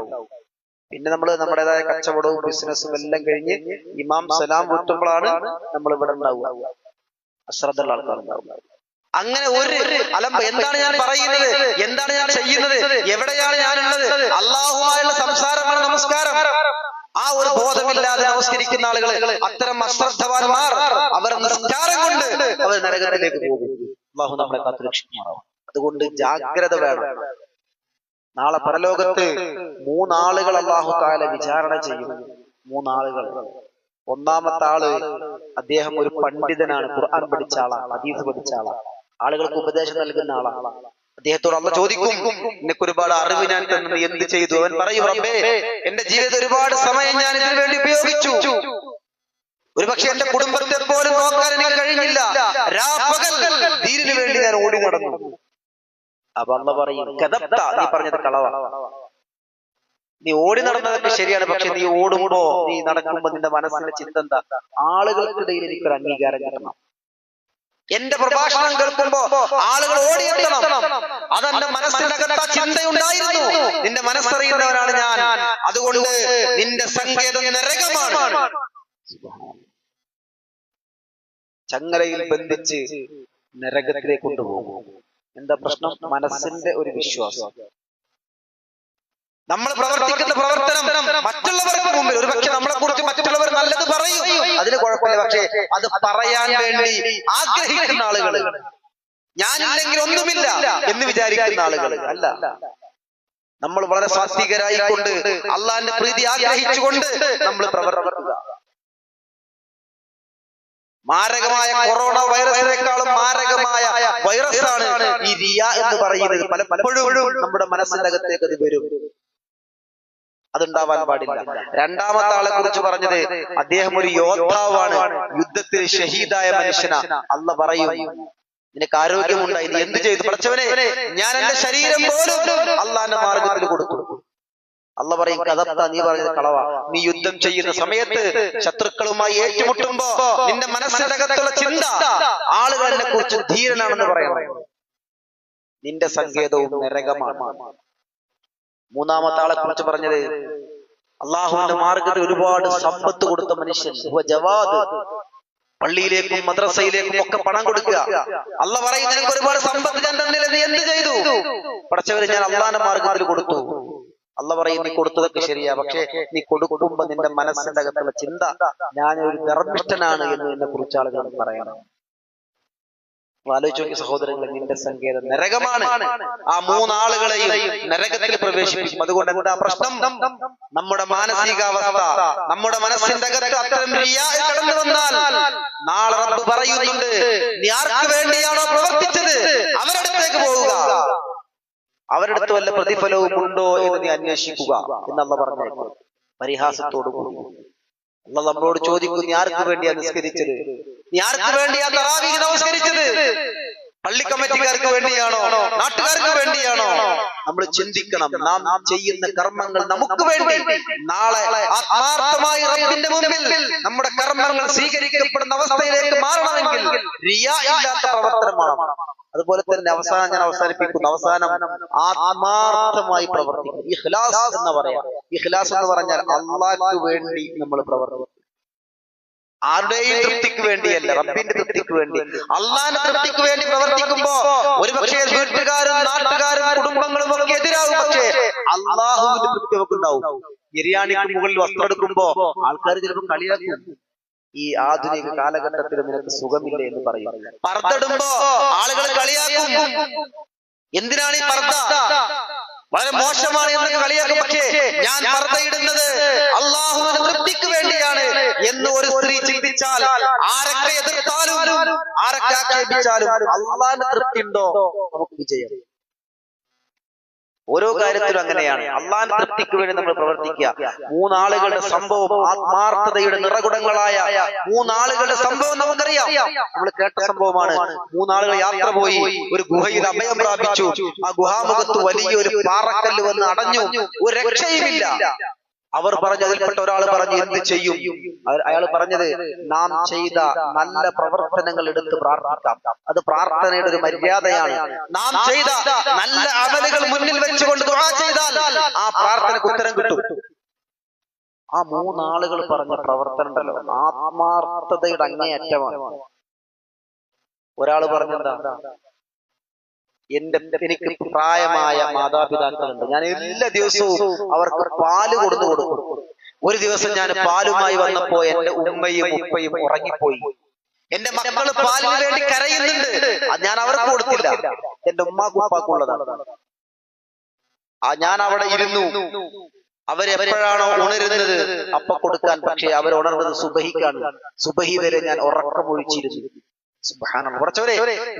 പിന്നെ നമ്മൾ നമ്മുടേതായ കച്ചവടവും ബിസിനസ്സും എല്ലാം കഴിഞ്ഞ് ഇമാം സലാം വീട്ടുമ്പോഴാണ് നമ്മൾ ഇവിടെ ഉണ്ടാവുക. അശ്രദ്ധയുള്ള ആൾക്കാരുണ്ടാവും. അങ്ങനെ ഒരു അലമ്പ. എന്താണ് ഞാൻ പറയുന്നത്, എന്താണ് ഞാൻ ചെയ്യുന്നത്, എവിടെയാണ് ഞാനുള്ളത്, അള്ളാഹുമായുള്ള സംസാരമാണ് നമസ്കാരം. ആ ഒരു ബോധമില്ലാതെ നമസ്കരിക്കുന്ന ആളുകൾ, അത്തരം അശ്രദ്ധവാന്മാർ, അവർ നിസ്കാരം കൊണ്ട് അവർ നരകത്തിലേക്ക് പോകും. അള്ളാഹു നമ്മളെ കാത്തുരക്ഷിക്കുമാറാവും. അതുകൊണ്ട് ജാഗ്രത വേണം. നാളെ പരലോകത്ത് മൂന്നാളുകൾ അല്ലാഹു തആല വിചാരണ ചെയ്യും. മൂന്നാളുകൾ. ഒന്നാമത്തെ ആള്, അദ്ദേഹം ഒരു പണ്ഡിതനാണ്, ഖുർആൻ പഠിച്ച ആളാണ്, ഹദീസ് പഠിച്ച ആളാണ്, ആളുകൾക്ക് ഉപദേശം നൽകുന്ന ആളാണ്. അദ്ദേഹത്തോട് അള്ളാഹ് ചോദിക്കും, നിനക്ക് ഒരുപാട് അറിവ് ഞാൻ തന്നത് എന്ത് ചെയ്തു? അവൻ പറയും, റബ്ബേ, എന്റെ ജീവിതത്തിൽ ഒരുപാട് സമയം ഞാൻ ഇതിനു വേണ്ടി ഉപയോഗിച്ചു. ഒരുപക്ഷെ എന്റെ കുടുംബത്തെ പോലും നോക്കാൻ എനിക്ക് കഴിഞ്ഞില്ല. രാപ്പകൽ ദീനിനു വേണ്ടി ഞാൻ ഓടി നടന്നു. അപ്പൊ അള്ളാഹ് പറയും, കദബ്ത, നീ പറഞ്ഞത് കളവാണ്. നീ ഓടി നടന്നതൊക്കെ ശരിയാണ്, പക്ഷെ നീ ഓടുമ്പോ, നീ നടക്കുമ്പോ നിന്റെ മനസ്സിന്റെ ചിന്ത എന്താ? ആളുകൾക്കിടയിൽ എനിക്കൊരു അംഗീകാരം കിട്ടണം. എന്റെ പ്രഭാഷണം കേൾക്കുമ്പോ ആളുകൾ ഓടിയെത്തണം. അതെന്റെ മനസ്സിനകത്ത് ആ ചിന്തയുണ്ടായിരുന്നു. നിന്റെ മനസ്സറിയുന്നവനാണ് ഞാൻ. അതുകൊണ്ട് നിന്റെ സങ്കേതം നരകമാണ്. ചങ്ങലയിൽ ബന്ധിച്ച് നരകത്തിലേക്ക് കൊണ്ടുപോകും. എന്താ പ്രശ്നം? മനസ്സിന്റെ ഒരു വിശ്വാസം. നമ്മൾ പ്രവർത്തിക്കുന്ന പ്രവർത്തനം മറ്റുള്ളവർക്ക് മുമ്പിൽ, ഒരു പക്ഷെ നമ്മളെ കുറിച്ച് മറ്റുള്ളവർ നല്ലത് പറയും, അതിന് കുഴപ്പമില്ല. പക്ഷെ അത് പറയാൻ വേണ്ടി ആഗ്രഹിക്കുന്ന ആളുകൾ, ഞാനില്ലെങ്കിൽ ഒന്നുമില്ല എന്ന് വിചാരിക്കുന്ന ആളുകൾ അല്ല. നമ്മൾ വളരെ സാത്വികരായിക്കൊണ്ട് അള്ളാന്റെ പ്രീതി ആഗ്രഹിച്ചുകൊണ്ട് നമ്മൾ പ്രവർത്തിക്കുക. മാരകമായ കൊറോണ വൈറസിനേക്കാളും മാരകമായ വൈറസാണ് ഈ റിയ എന്ന് പറയുന്നത്. പലപ്പോഴും നമ്മുടെ മനസ്സിന്റെ അകത്തേക്ക് അത് വരും. അതുണ്ടാവാൻ പാടില്ല. രണ്ടാമത്തെ ആളെ കുറിച്ച് പറഞ്ഞത്, അദ്ദേഹം ഒരു യോദ്ധാവാണ്, യുദ്ധത്തിൽ ഷഹീദായ മനുഷ്യനാ. അള്ളാഹ് പറയും, നിനക്ക് ആരോഗ്യമുണ്ടായി, നീ എന്ത് ചെയ്തു? പഠിച്ചവനെ, ഞാൻ എന്റെ ശരീരം പോലും അള്ളാന്റെ മാർഗത്തിൽ കൊടുത്തു. അള്ളാഹ് പറയും, കദബ്ത, നീ പറഞ്ഞത് കളവാ. നീ യുദ്ധം ചെയ്യുന്ന സമയത്ത് ശത്രുക്കളുമായി ഏറ്റുമുട്ടുമ്പോ നിന്റെ മനസ്സിന്റെ അകത്തുള്ള ചിന്ത ആളുകൾ എന്നെ കുറിച്ച് ധീരനാണെന്ന് പറയണം. നിന്റെ സങ്കേതവും നരകമാണ്. മൂന്നാമത്തെ ആളെ കുറിച്ച് പറഞ്ഞത്, അള്ളാഹുവിന്റെ മാർഗത്തിൽ ഒരുപാട് സമ്പത്ത് കൊടുത്ത മനുഷ്യൻ, ജവാദ്. പള്ളിയിലേക്കും മദ്രസയിലേക്കും ഒക്കെ പണം കൊടുക്കുക. അള്ളാഹ് പറയും, നിനക്ക് ഒരുപാട് സമ്പത്ത് ഞാൻ തന്നില്ല, നീ എന്ത് ചെയ്തു? പഠിച്ചവര്, ഞാൻ അള്ളാന്റെ മാർഗത്തിൽ കൊടുത്തു. അള്ളാഹ് പറയും, നീ കൊടുത്തതൊക്കെ ശരിയാ, പക്ഷെ നീ കൊടുക്കുമ്പോ നിന്റെ മനസ്സിന്റെ അകത്തുള്ള ചിന്ത, ഞാൻ ഒരു ഗർഭിഷ്ഠനാണ് എന്ന് എന്നെ കുറിച്ച് ആളുകൾ പറയണം. ആലോചിച്ച് നോക്കിയ സഹോദരങ്ങളെ, നിന്റെ സങ്കേതം നരകമാണ്. ആ മൂന്നാളുകളെയും നരകത്തിൽ പ്രവേശിപ്പിക്കും. അതുകൊണ്ട് എന്താ പ്രശ്നം? നമ്മുടെ മാനസികാവസ്ഥ, നമ്മുടെ മനസ്സിന്റെ അകത്ത് അത്തരം റിയാ കടന്നു വന്നാൽ നാളെ റബ്ബ് പറയുന്നുണ്ട്, നീ ആർക്ക് വേണ്ടിയാണോ പ്രവർത്തിച്ചത് അവരുടെ അടുത്തേക്ക് പോവുക, അവരുടെ അടുത്ത് വല്ല പ്രതിഫലവും ഉണ്ടോ എന്ന് നീ അന്വേഷിക്കുക എന്ന് അള്ളാഹ് പറഞ്ഞേക്കും പരിഹാസത്തോടു കൂടി. അള്ളാഹ് നമ്മളോട് ചോദിക്കും, നീ ആർക്ക് വേണ്ടിയാ നിസ്കരിച്ചത്? നീ ആർക്ക് വേണ്ടിയാ തറാവീഹ് നമസ്കരിച്ചത്? പള്ളി കമ്മിറ്റിക്കാർക്ക് വേണ്ടിയാണോ? നാട്ടുകാർക്ക് വേണ്ടിയാണോ? നമ്മൾ ചിന്തിക്കണം. നാം ചെയ്യുന്ന കർമ്മങ്ങൾ നമുക്ക് വേണ്ടി നാളെ ആത്മാർത്ഥമായി റബ്ബിന്റെ മുമ്പിൽ നമ്മുടെ കർമ്മങ്ങൾ സ്വീകരിക്കപ്പെടുന്ന അവസ്ഥയിലേക്ക് മാറണമെങ്കിൽ റിയാ ഇല്ലാത്ത പ്രവർത്തനമാണ്. അതുപോലെ തന്നെ ഞാൻ അവസാനിപ്പിക്കുന്നു. അവസാനം ആത്മാർത്ഥമായി പ്രവർത്തിക്കും. ഇഖ്ലാസ് എന്ന് പറയാം. ഇഖ്ലാസ് എന്ന് പറഞ്ഞാൽ അള്ളാഹ്ക്ക് വേണ്ടി നമ്മൾ പ്രവർത്തിക്കും. ആരുടെയും തൃപ്തിക്ക് വേണ്ടിയല്ല, റബ്ബിന്റെ തൃപ്തിക്ക് വേണ്ടി, അള്ളാന്റെ തൃപ്തിക്ക് വേണ്ടി പ്രവർത്തിക്കുമ്പോ ഒരു പക്ഷേ വീട്ടുകാരും നാട്ടുകാരും കുടുംബങ്ങളും ഒക്കെ എതിരാകും. പക്ഷേ അള്ളാഹുവിന്റെ തൃപ്തി നമുക്ക് ഉണ്ടാവും. ബിരിയാണിക്ക് മുകളിൽ വസ്ത്രം എടുക്കുമ്പോ ആൾക്കാർ ചിലപ്പോൾ കളിയാക്കും, ഈ ആധുനിക കാലഘട്ടത്തിൽ നിനക്ക് സുഖമില്ല എന്ന് പറയും. പർദ്ദടുമ്പോ ആളുകൾ കളിയാക്കും, എന്തിനാണ് ഈ പർദ്ദ, വളരെ മോശമാണ് എന്നൊക്കെ കളിയാക്കും. പക്ഷേ ഞാൻ പർദ്ദയിടുന്നത് അള്ളാഹുവിന്റെ തൃപ്തിക്ക് വേണ്ടിയാണ് എന്ന് ഒരു സ്ത്രീ ചിന്തിച്ചാൽ, ആരൊക്കെ എതിർത്താലും ആരൊക്കെ ആക്ഷേപിച്ചാലും അള്ളാഹിന്റെ തൃപ്തി ഉണ്ടോ നമുക്ക് വിജയം. ഓരോ കാര്യത്തിലും അങ്ങനെയാണ്. അള്ളാന്റെ തൃപ്തിക്ക് വേണ്ടി നമ്മൾ പ്രവർത്തിക്കുക. മൂന്നാളുകളുടെ സംഭവം, ആത്മാർത്ഥതയുടെ നിറകുടങ്ങളായ മൂന്നാളുകളുടെ സംഭവം നമുക്കറിയാം. നമ്മൾ കേട്ട സംഭവമാണ്. മൂന്നാളുകൾ യാത്ര പോയി ഒരു ഗുഹയിൽ അഭയം പ്രാപിച്ചു. ആ ഗുഹാമുഖത്ത് വലിയൊരു പാറക്കല്ല് വന്ന് അടഞ്ഞു. ഒരു രക്ഷയുമില്ല. അവർ പറഞ്ഞു, അതിൽപ്പെട്ട ഒരാൾ പറഞ്ഞു, എന്ത് ചെയ്യും? അയാൾ പറഞ്ഞത്, നാം ചെയ്ത നല്ല പ്രവർത്തനങ്ങൾ എടുത്ത് പ്രാർത്ഥിക്കാം. അത് പ്രാർത്ഥനയുടെ ഒരു മര്യാദയാണ്. നാം ചെയ്ത നല്ല അമലുകൾ മുന്നിൽ വെച്ചുകൊണ്ട് ദുആ ചെയ്താൽ ആ പ്രാർത്ഥനയ്ക്ക് ഉത്തരം കിട്ടും. ആ മൂന്നാളുകൾ പറഞ്ഞ പ്രവർത്തനം ഉണ്ടല്ലോ, ആത്മാർത്ഥതയുടെ അങ്ങേയറ്റമാണ്. ഒരാൾ പറഞ്ഞെന്താ, എനിക്ക് പ്രായമായ മാതാപിതാക്കളുണ്ട്, ഞാൻ എല്ലാ ദിവസവും അവർക്ക് പാല് കൊടുക്കും. ഒരു ദിവസം ഞാൻ പാലുമായി വന്നപ്പോ എന്റെ ഉമ്മയും ഉപ്പയും ഉറങ്ങിപ്പോയി. എന്റെ മക്കള് പാലിന് വേണ്ടി കരയുന്നുണ്ട്, ഞാൻ അവർക്ക് കൊടുത്തില്ല. എന്റെ ഉമ്മാക്കും ഉപ്പാക്കുള്ളതാണ്. ഞാൻ അവിടെ ഇരുന്നു. അവരെപ്പോഴാണോ ഉണരുന്നത് അപ്പൊ കൊടുക്കാൻ. പക്ഷെ അവർ ഉണർന്നത് സുബഹിക്കാണ്. സുബഹി വരെ ഞാൻ ഉറക്കമൊഴിച്ചിരുന്നു.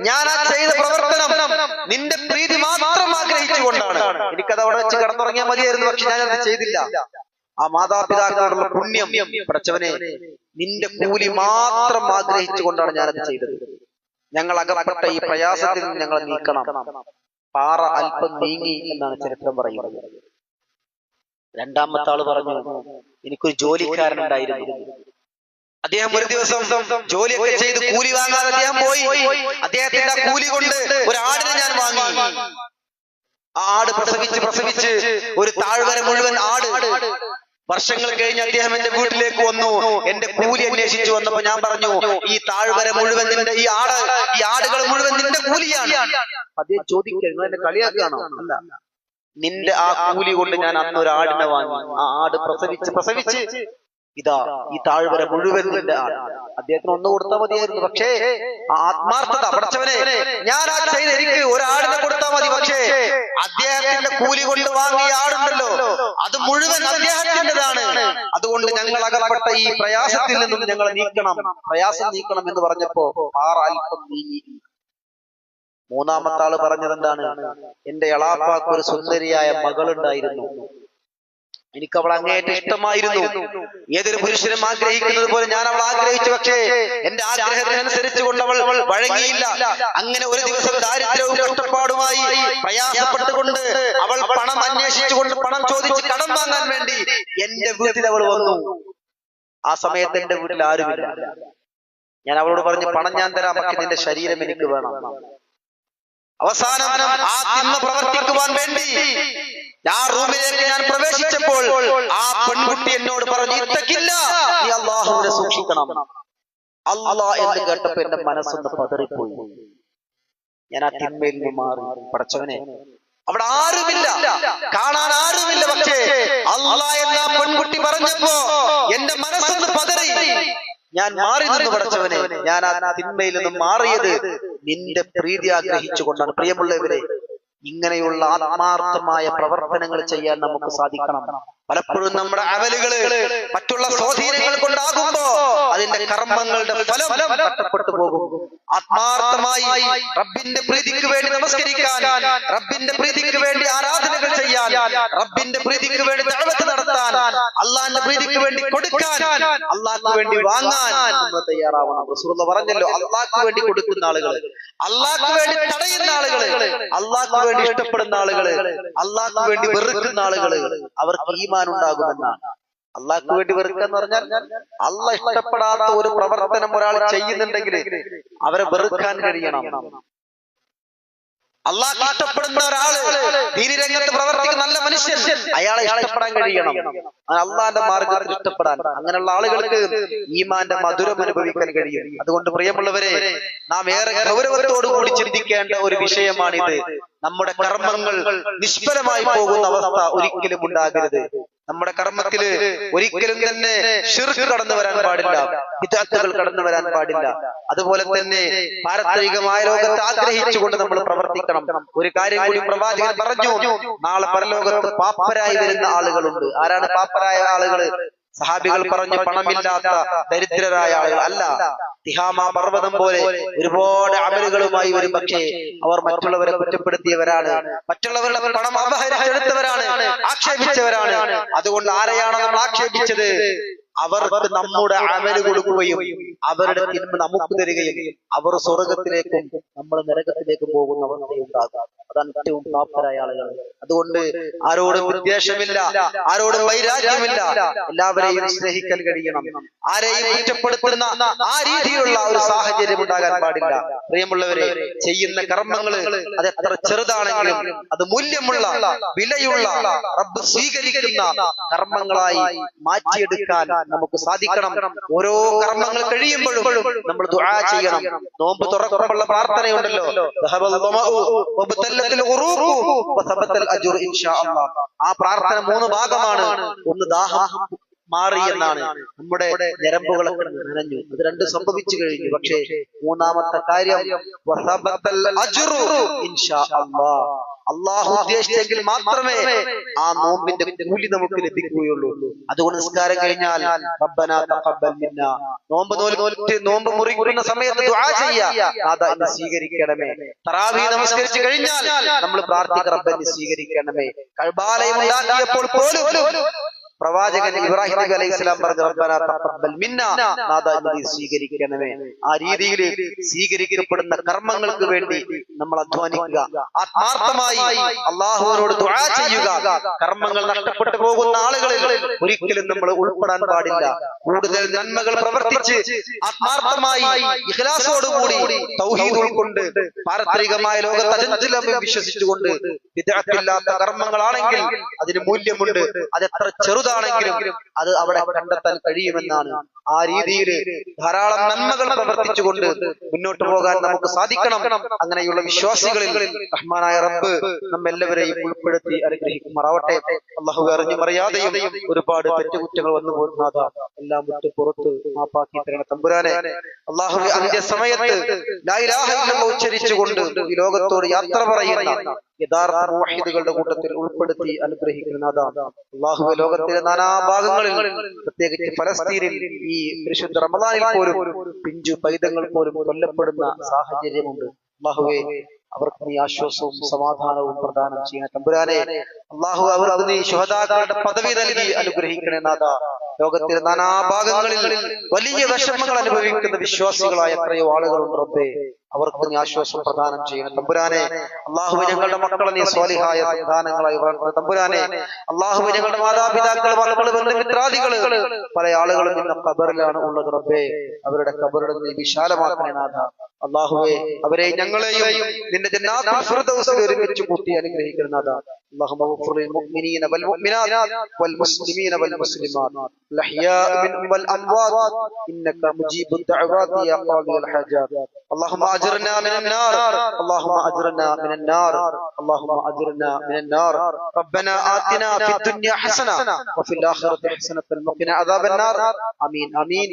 ഞാൻ ആ ചെയ്ത പ്രവർത്തനം നിന്റെ പ്രീതി മാത്രം ആഗ്രഹിച്ചുകൊണ്ടാണ്. എനിക്കത് അവിടെ വെച്ച് കിടന്നുറങ്ങിയാൽ മതിയായിരുന്നു, പക്ഷെ ഞാനത് ചെയ്തില്ല. ആ മാതാപിതാക്കളുടെ പുണ്യം പഠിച്ചവനെ, നിന്റെ കൂലി മാത്രം ആഗ്രഹിച്ചുകൊണ്ടാണ് ഞാനത് ചെയ്തത്. ഞങ്ങൾ അകപ്പെട്ട ഈ പ്രയാസത്തിൽ നിന്ന് ഞങ്ങൾ നീക്കണം. പാറ അല്പം നീങ്ങി എന്നാണ് ചരിത്രം പറയുന്നത്. രണ്ടാമത്തെ ആള് പറഞ്ഞു, എനിക്കൊരു ജോലിക്കാരനുണ്ടായിരുന്നു. അദ്ദേഹം ഒരു ദിവസം ജോലിയൊക്കെ ചെയ്ത് കൂലി വാങ്ങാതെ അദ്ദേഹം പോയി. അദ്ദേഹത്തിന്റെ കൂലി കൊണ്ട് ഒരു ആടിനെ ഞാൻ വാങ്ങി. ആ ആട് പ്രസവിച്ച് ഒരു താഴ്വര മുഴുവൻ ആട്. വർഷങ്ങൾ കഴിഞ്ഞ് അദ്ദേഹം എന്റെ വീട്ടിലേക്ക് വന്നു. എന്റെ കൂലി അന്വേഷിച്ചു വന്നപ്പോ ഞാൻ പറഞ്ഞു, ഈ താഴ്വര മുഴുവൻ നിന്റെ, ഈ ആടുകൾ മുഴുവൻ നിന്റെ കൂലിയാണ്. അദ്ദേഹം ചോദിക്കരുത്, എന്നെ കളിയാക്കുകയാണോ? അല്ല, നിന്റെ ആ കൂലി കൊണ്ട് ഞാൻ അന്ന് ഒരു ആടിനെ വാങ്ങി. ആ ആട് പ്രസവിച്ച് ഇതാ ഈ താഴ്വര മുഴുവൻ നിന്റെ ആട്. അദ്ദേഹത്തിന് ഒന്ന് കൊടുത്താൽ മതിയായിരുന്നു. പക്ഷേ ആത്മാർത്ഥത പഠിച്ചവനെ, ഞാൻ ആ ചെയ്ത് എനിക്ക് ഒരാടിനെ കൊടുത്താൽ മതി. പക്ഷേ അദ്ദേഹത്തിന്റെ കൂലി കൊണ്ട് വാങ്ങിയ ആടുണ്ടല്ലോ, അത് മുഴുവൻ അദ്ദേഹത്തിൻ്റെതാണ്. അതുകൊണ്ട് ഞങ്ങൾ അകപ്പെട്ട ഈ പ്രയാസത്തിൽ നിന്നും ഞങ്ങൾ പ്രയാസം നീക്കണം എന്ന് പറഞ്ഞപ്പോ പാറ അല്പം നീങ്ങി. മൂന്നാമത്തെ ആള് പറഞ്ഞത് എന്താണ്, എന്റെ എളാപ്പാക്ക് ഒരു സുന്ദരിയായ മകളുണ്ടായിരുന്നു. എനിക്ക് അവൾ അങ്ങേയറ്റം ഇഷ്ടമായിരുന്നു. ഏതൊരു പുരുഷനും ആഗ്രഹിക്കുന്നത് പോലെ ഞാൻ അവൾ ആഗ്രഹിച്ചു. പക്ഷേ എന്റെ ആഗ്രഹത്തിനനുസരിച്ച് കൊണ്ട് അവൾ വഴങ്ങിയില്ല. അങ്ങനെ ഒരു ദിവസം ദാരിദ്ര്യവും കഷ്ടപ്പാടുമായി പ്രയാസപ്പെട്ടുകൊണ്ട് അവൾ പണം അന്വേഷിച്ചുകൊണ്ട്, പണം ചോദിച്ച് കടം വാങ്ങാൻ വേണ്ടി എന്റെ വീട്ടിൽ അവൾ വന്നു. ആ സമയത്ത് എന്റെ വീട്ടിൽ ആരുമില്ല. ഞാൻ അവളോട് പറഞ്ഞു, പണം ഞാൻ തരാം, പക്ഷെ നിന്റെ ശരീരം എനിക്ക് വേണം. അവസാനം ആ തിന്ന് പ്രവർത്തിക്കുവാൻ വേണ്ടി ആ റൂമിലേക്ക് ഞാൻ പ്രവേശിച്ചപ്പോൾ ആ പെൺകുട്ടി എന്നോട് പറഞ്ഞു, ഇത്തക്കില്ല, നീ അല്ലാഹുവിനെ സൂക്ഷിക്കണം. അല്ലാഹ് എന്ന് കേട്ടപ്പോ എന്റെ മനസ്സൊന്ന് പതറിപ്പോയി. ഞാൻ ആ തിന്മയിൽ നിന്ന് മാറി. പടച്ചവനെ, അവിടെ ആരുമില്ല, കാണാൻ ആരുമില്ല. പക്ഷേ അല്ലാഹ് എന്ന പെൺകുട്ടി പറഞ്ഞപ്പോ എന്റെ മനസ്സൊന്ന് പതറി. ഞാൻ മാറി നിന്ന് പടച്ചവനെ, ഞാൻ ആ തിന്മയിൽ നിന്നും മാറിയത് നിന്റെ പ്രീതി ആഗ്രഹിച്ചുകൊണ്ടാണ്. പ്രിയമുള്ളവരെ, ഇങ്ങനെയുള്ള ആത്മാർത്ഥമായ പ്രവർത്തനങ്ങൾ ചെയ്യാൻ നമുക്ക് സാധിക്കണം. പലപ്പോഴും നമ്മുടെ അമലുകള് മറ്റുള്ള സ്വാധീനങ്ങൾ കൊണ്ടാകുമ്പോ അതിന്റെ കർമ്മങ്ങളുടെ ഫലം നഷ്ടപ്പെട്ടു പോകും. ആത്മാർത്ഥമായി റബ്ബിന്റെ പ്രീതിക്ക് വേണ്ടി നമസ്കരിക്കാൻ, റബ്ബിന്റെ പ്രീതിക്ക് വേണ്ടി ആരാധനകൾ ചെയ്യാൻ, റബ്ബിന്റെ പ്രീതിക്ക് വേണ്ടി ദഅവത്ത് നടത്താൻ, അള്ളാഹിന്റെ പ്രീതിക്ക് വേണ്ടി കൊടുക്കാൻ, അള്ളാഹ്ക്ക് വേണ്ടി വാങ്ങാൻ നമ്മൾ തയ്യാറാവണം. റസൂലുള്ളാഹി പറഞ്ഞല്ലോ, അള്ളാഹ്ക്ക് വേണ്ടി കൊടുക്കുന്ന ആളുകൾ, അള്ളാഹ്ക്ക് വേണ്ടി തടയുന്ന ആളുകൾ, അള്ളാഹ്ക്ക് വേണ്ടി ഇഷ്ടപ്പെടുന്ന ആളുകൾ, അള്ളാഹ്ക്ക് വേണ്ടി വെറുക്കുന്ന ആളുകൾ, അവർക്ക് ഈമാൻ ഉണ്ടാകുമെന്നാണ്. അള്ളാഹ്ക്ക് വേണ്ടി വെറുക്കുക എന്ന് പറഞ്ഞാൽ, അള്ളാഹ് ഇഷ്ടപ്പെടാത്ത ഒരു പ്രവർത്തനം ഒരാൾ ചെയ്യുന്നുണ്ടെങ്കിൽ അവരെ വെറുക്കാൻ കഴിയണം. അള്ളാഹ് ഇഷ്ടപ്പെടുന്ന ഒരാള്, ദീനി രംഗത്ത് പ്രവർത്തിക്കുന്ന നല്ല മനുഷ്യൻ, അയാളെ ഇഷ്ടപ്പെടാൻ കഴിയണം. അള്ളാന്റെ മാർഗത്തിൽ ഇഷ്ടപ്പെടാൻ. അങ്ങനെയുള്ള ആളുകൾക്ക് ഈമാന്റെ മധുരം അനുഭവിക്കാൻ കഴിയും. അതുകൊണ്ട് പ്രിയമുള്ളവരെ, നാം ഏറെ ഗൗരവത്തോടു കൂടി ചിന്തിക്കേണ്ട ഒരു വിഷയമാണിത്. നമ്മുടെ കർമ്മങ്ങൾ നിഷ്ഫലമായി പോകുന്ന അവസ്ഥ ഒരിക്കലും ഉണ്ടാകരുത്. നമ്മുടെ കർമ്മത്തില് ഒരിക്കലും തന്നെ ശിർക്ക് കടന്നു വരാൻ പാടില്ല, ബിദ്അത്തുകൾ കടന്നു വരാൻ പാടില്ല. അതുപോലെ തന്നെ പാരത്രികമായ ലോകത്തെ ആഗ്രഹിച്ചുകൊണ്ട് നമ്മൾ പ്രവർത്തിക്കണം. ഒരു കാര്യം കൂടി പ്രവാചകൻ പറഞ്ഞു, നാളെ പരലോകത്ത് പാപ്പരായി വരുന്ന ആളുകളുണ്ട്. ആരാണ് പാപ്പരായ ആളുകൾ? സഹാബികൾ പറഞ്ഞു, പണമില്ലാത്ത ദരിദ്രരായ ആളുകൾ അല്ല, തിഹാമ പർവ്വതം പോലെ ഒരുപാട് അമലുകളുമായി വരും. പക്ഷേ അവർ മറ്റുള്ളവരെ കുറ്റപ്പെടുത്തിയവരാണ്, മറ്റുള്ളവരുടെ പണം അപഹരിച്ചെടുത്തവരാണ്, ആക്ഷേപിച്ചവരാണ്. അതുകൊണ്ട് ആരെയാണ് നമ്മൾ ആക്ഷേപിച്ചത്? അവർക്ക് നമ്മുടെ അമല് കൊടുക്കുകയും അവരുടെ തിന്മ നമുക്ക് തരികയും അവർ സ്വർഗത്തിലേക്കും നമ്മൾ നരകത്തിലേക്കും പോകുന്ന അവസ്ഥയുണ്ടാകും. അതാണ് ഏറ്റവും പ്രാപ്തരായ ആളുകൾ. അതുകൊണ്ട് ആരോടും വിദ്വേഷമില്ല, ആരോടും വൈരാഗ്യമില്ല, എല്ലാവരെയും സ്നേഹിക്കാൻ കഴിയണം. ആരെയും കുറ്റപ്പെടുത്തുന്ന ആ രീതിയിലുള്ള ഒരു സാഹചര്യം ഉണ്ടാകാൻ പാടില്ല. പ്രിയമുള്ളവരെ, ചെയ്യുന്ന കർമ്മങ്ങൾ അത് എത്ര ചെറുതാണെങ്കിലും അത് മൂല്യമുള്ള, വിലയുള്ള, റബ്ബ് സ്വീകരിക്കുന്ന കർമ്മങ്ങളായി മാറ്റിയെടുക്കാൻ നമുക്ക് സാധിക്കണം. ഓരോ കർമ്മങ്ങൾ കഴിയുമ്പോഴും നമ്മൾ ദുആ ചെയ്യണം. നോമ്പ് തുറക്കുമ്പോഴുള്ള പ്രാർത്ഥനയുണ്ടല്ലോ, ആ പ്രാർത്ഥന 3 ഭാഗമാണ്. ഒന്ന് ദാഹം മാറി എന്നാണ്, നമ്മുടെ ഞരമ്പുകളൊക്കെ നനഞ്ഞു, അത് 2 സംഭവിച്ചു കഴിഞ്ഞു. പക്ഷേ 3ാമത്തെ കാര്യം അള്ളാഹു ഉദ്ദേശിച്ചെങ്കിൽ മാത്രമേ ആ നോമ്പിന്റെ കൂലി നമുക്ക് ലഭിക്കുകയുള്ളൂ. അതുകൊണ്ട് നിസ്കാരം കഴിഞ്ഞാൽ റബ്ബനാ തഖബ്ബൽ മിന്നാ, നോമ്പ് മുറിക്കുന്ന സമയത്ത് ദുആ ചെയ്യുക, നാഥാ എന്നെ സ്വീകരിക്കണമേ. തറാവീഹ് നമസ്കരിച്ചു കഴിഞ്ഞാൽ നമ്മൾ പ്രാർത്ഥിക്കുക, റബ്ബ് എന്നെ സ്വീകരിക്കണമേ. കഅബാലയം ഉണ്ടാക്കിയപ്പോൾ പോലും പ്രവാചകൻ ഇബ്രാഹിം നബി അലൈഹിസ്സലാം പറഞ്ഞു, റബ്ബനാ തഖബ്ബൽ മിന്നാ, നാഥാ എന്നെ സ്വീകരിക്കണമേ. ആ രീതിയിൽ സ്വീകരിക്കപ്പെടുന്ന കർമ്മങ്ങൾക്ക് വേണ്ടി നമ്മൾ അധ്വാനിക്കുക, ആത്മാർത്ഥമായി അള്ളാഹുവിനോട് ദുആ ചെയ്യുക. കർമ്മങ്ങൾ നഷ്ടപ്പെട്ടു പോകുന്ന ആളുകളിൽ ഒരിക്കലും നമ്മൾ ഉൾപ്പെടാൻ പാടില്ല. കൂടുതൽ നന്മകൾ പ്രവർത്തിച്ച് ആത്മാർത്ഥമായി ഇഖ്ലാസോടുകൂടി തൗഹീദ് ഉൾക്കൊണ്ട് പാരത്രികമായ ലോകത്ത് അചഞ്ചലം വിശ്വസിച്ചുകൊണ്ട് ബിദ്അത്തില്ലാത്ത കർമ്മങ്ങളാണെങ്കിൽ അതിന് മൂല്യമുണ്ട്. അത് എത്ര ചെറുതാണെങ്കിലും അത് അവിടെ കണ്ടെത്താൻ കഴിയുമെന്നാണ്. ആ രീതിയിൽ ധാരാളം നന്മകൾ പ്രവർത്തിച്ചുകൊണ്ട് മുന്നോട്ട് പോകാൻ നമുക്ക് സാധിക്കണം. അങ്ങനെയുള്ള വിശ്വാസികളിൽ റഹ്മാനായ റബ്ബ് നമ്മെല്ലാവരെയും ഉൾപ്പെടുത്തി അനുഗ്രഹിക്കുമാറാവട്ടെ. അല്ലാഹു അറിഞ്ഞും അറിയാതെയും ഒരുപാട് തെറ്റുകുറ്റങ്ങൾ വന്നു പോകുന്നതാ, എല്ലാം വിട്ട് പുറത്ത് മാപ്പാക്കി തരണ തമ്പുരാനെ. അല്ലാഹു അന്ത്യസമയത്ത് ലാ ഇലാഹ ഇല്ലല്ലാഹ് ഉച്ചരിച്ചുകൊണ്ട് ഈ ലോകത്തോട് യാത്ര പറയുന്ന യഥാർത്ഥ മുവഹിദുകളുടെ കൂട്ടത്തിൽ ഉൾപ്പെടുത്തി അനുഗ്രഹിക്കുന്നതാണ്. അല്ലാഹുവേ, ലോകത്തിലെ നാനാഭാഗങ്ങളിൽ പ്രത്യേകിച്ച് ഫലസ്തീനിൽ ഈ പരിശുദ്ധ റമദാനിൽ പോലും പിഞ്ചു പൈതങ്ങൾ പോലും കൊല്ലപ്പെടുന്ന സാഹചര്യമുണ്ട്. അല്ലാഹുവേ, അവർക്ക് നീ ആശ്വാസവും സമാധാനവും പ്രദാനം ചെയ്യണ തമ്പുരാനെ. അല്ലാഹു അവർക്ക് നീ ശുഹദാക്കളുടെ പദവി നൽകി അനുഗ്രഹിക്കണേ നാഥാ. ലോകത്തിലെ നാനാഭാഗങ്ങളിൽ വലിയ വിഷമങ്ങൾ അനുഭവിക്കുന്ന വിശ്വാസികളായ എത്രയോ ആളുകളുണ്ട് റബ്ബേ, അവർക്ക് നീ ആശ്വാസം പ്രദാനം ചെയ്യണം തമ്പുരാനെ. അല്ലാഹുവേ, ഞങ്ങളുടെ മക്കളെ നീ സ്വാലിഹായ സന്താനങ്ങളായി വളർത്തുന്ന തമ്പുരാനെ. അല്ലാഹുവേ, ഞങ്ങളുടെ മാതാപിതാക്കൾ, മക്കൾ, ബന്ധുമിത്രാദികൾ പല ആളുകളും ഇന്ന് ഖബറിലാണ് ഉള്ളത് റബ്ബേ. അവരുടെ ഖബറുകൾ നീ വിശാലമാക്കണേ നാഥ. അല്ലാഹുവേ, അവരെ ഞങ്ങളെയും നിന്റെ ജന്നാത്തുൽ ഫിർദൗസിൽ ഒരുമിച്ച് കൂട്ടി അനുഗ്രഹിക്കണം നാഥ. اللهم اغفر للمؤمنين والمؤمنات والمسلمين والمسلمات الأحياء منهم والأموات إنك مجيب الدعوات يا قاضي الحاجات. اللهم أجرنا من النار، اللهم أجرنا من النار، اللهم أجرنا من النار. ربنا آتنا في الدنيا حسنة وفي الآخرة حسنة وقنا عذاب النار. آمين آمين.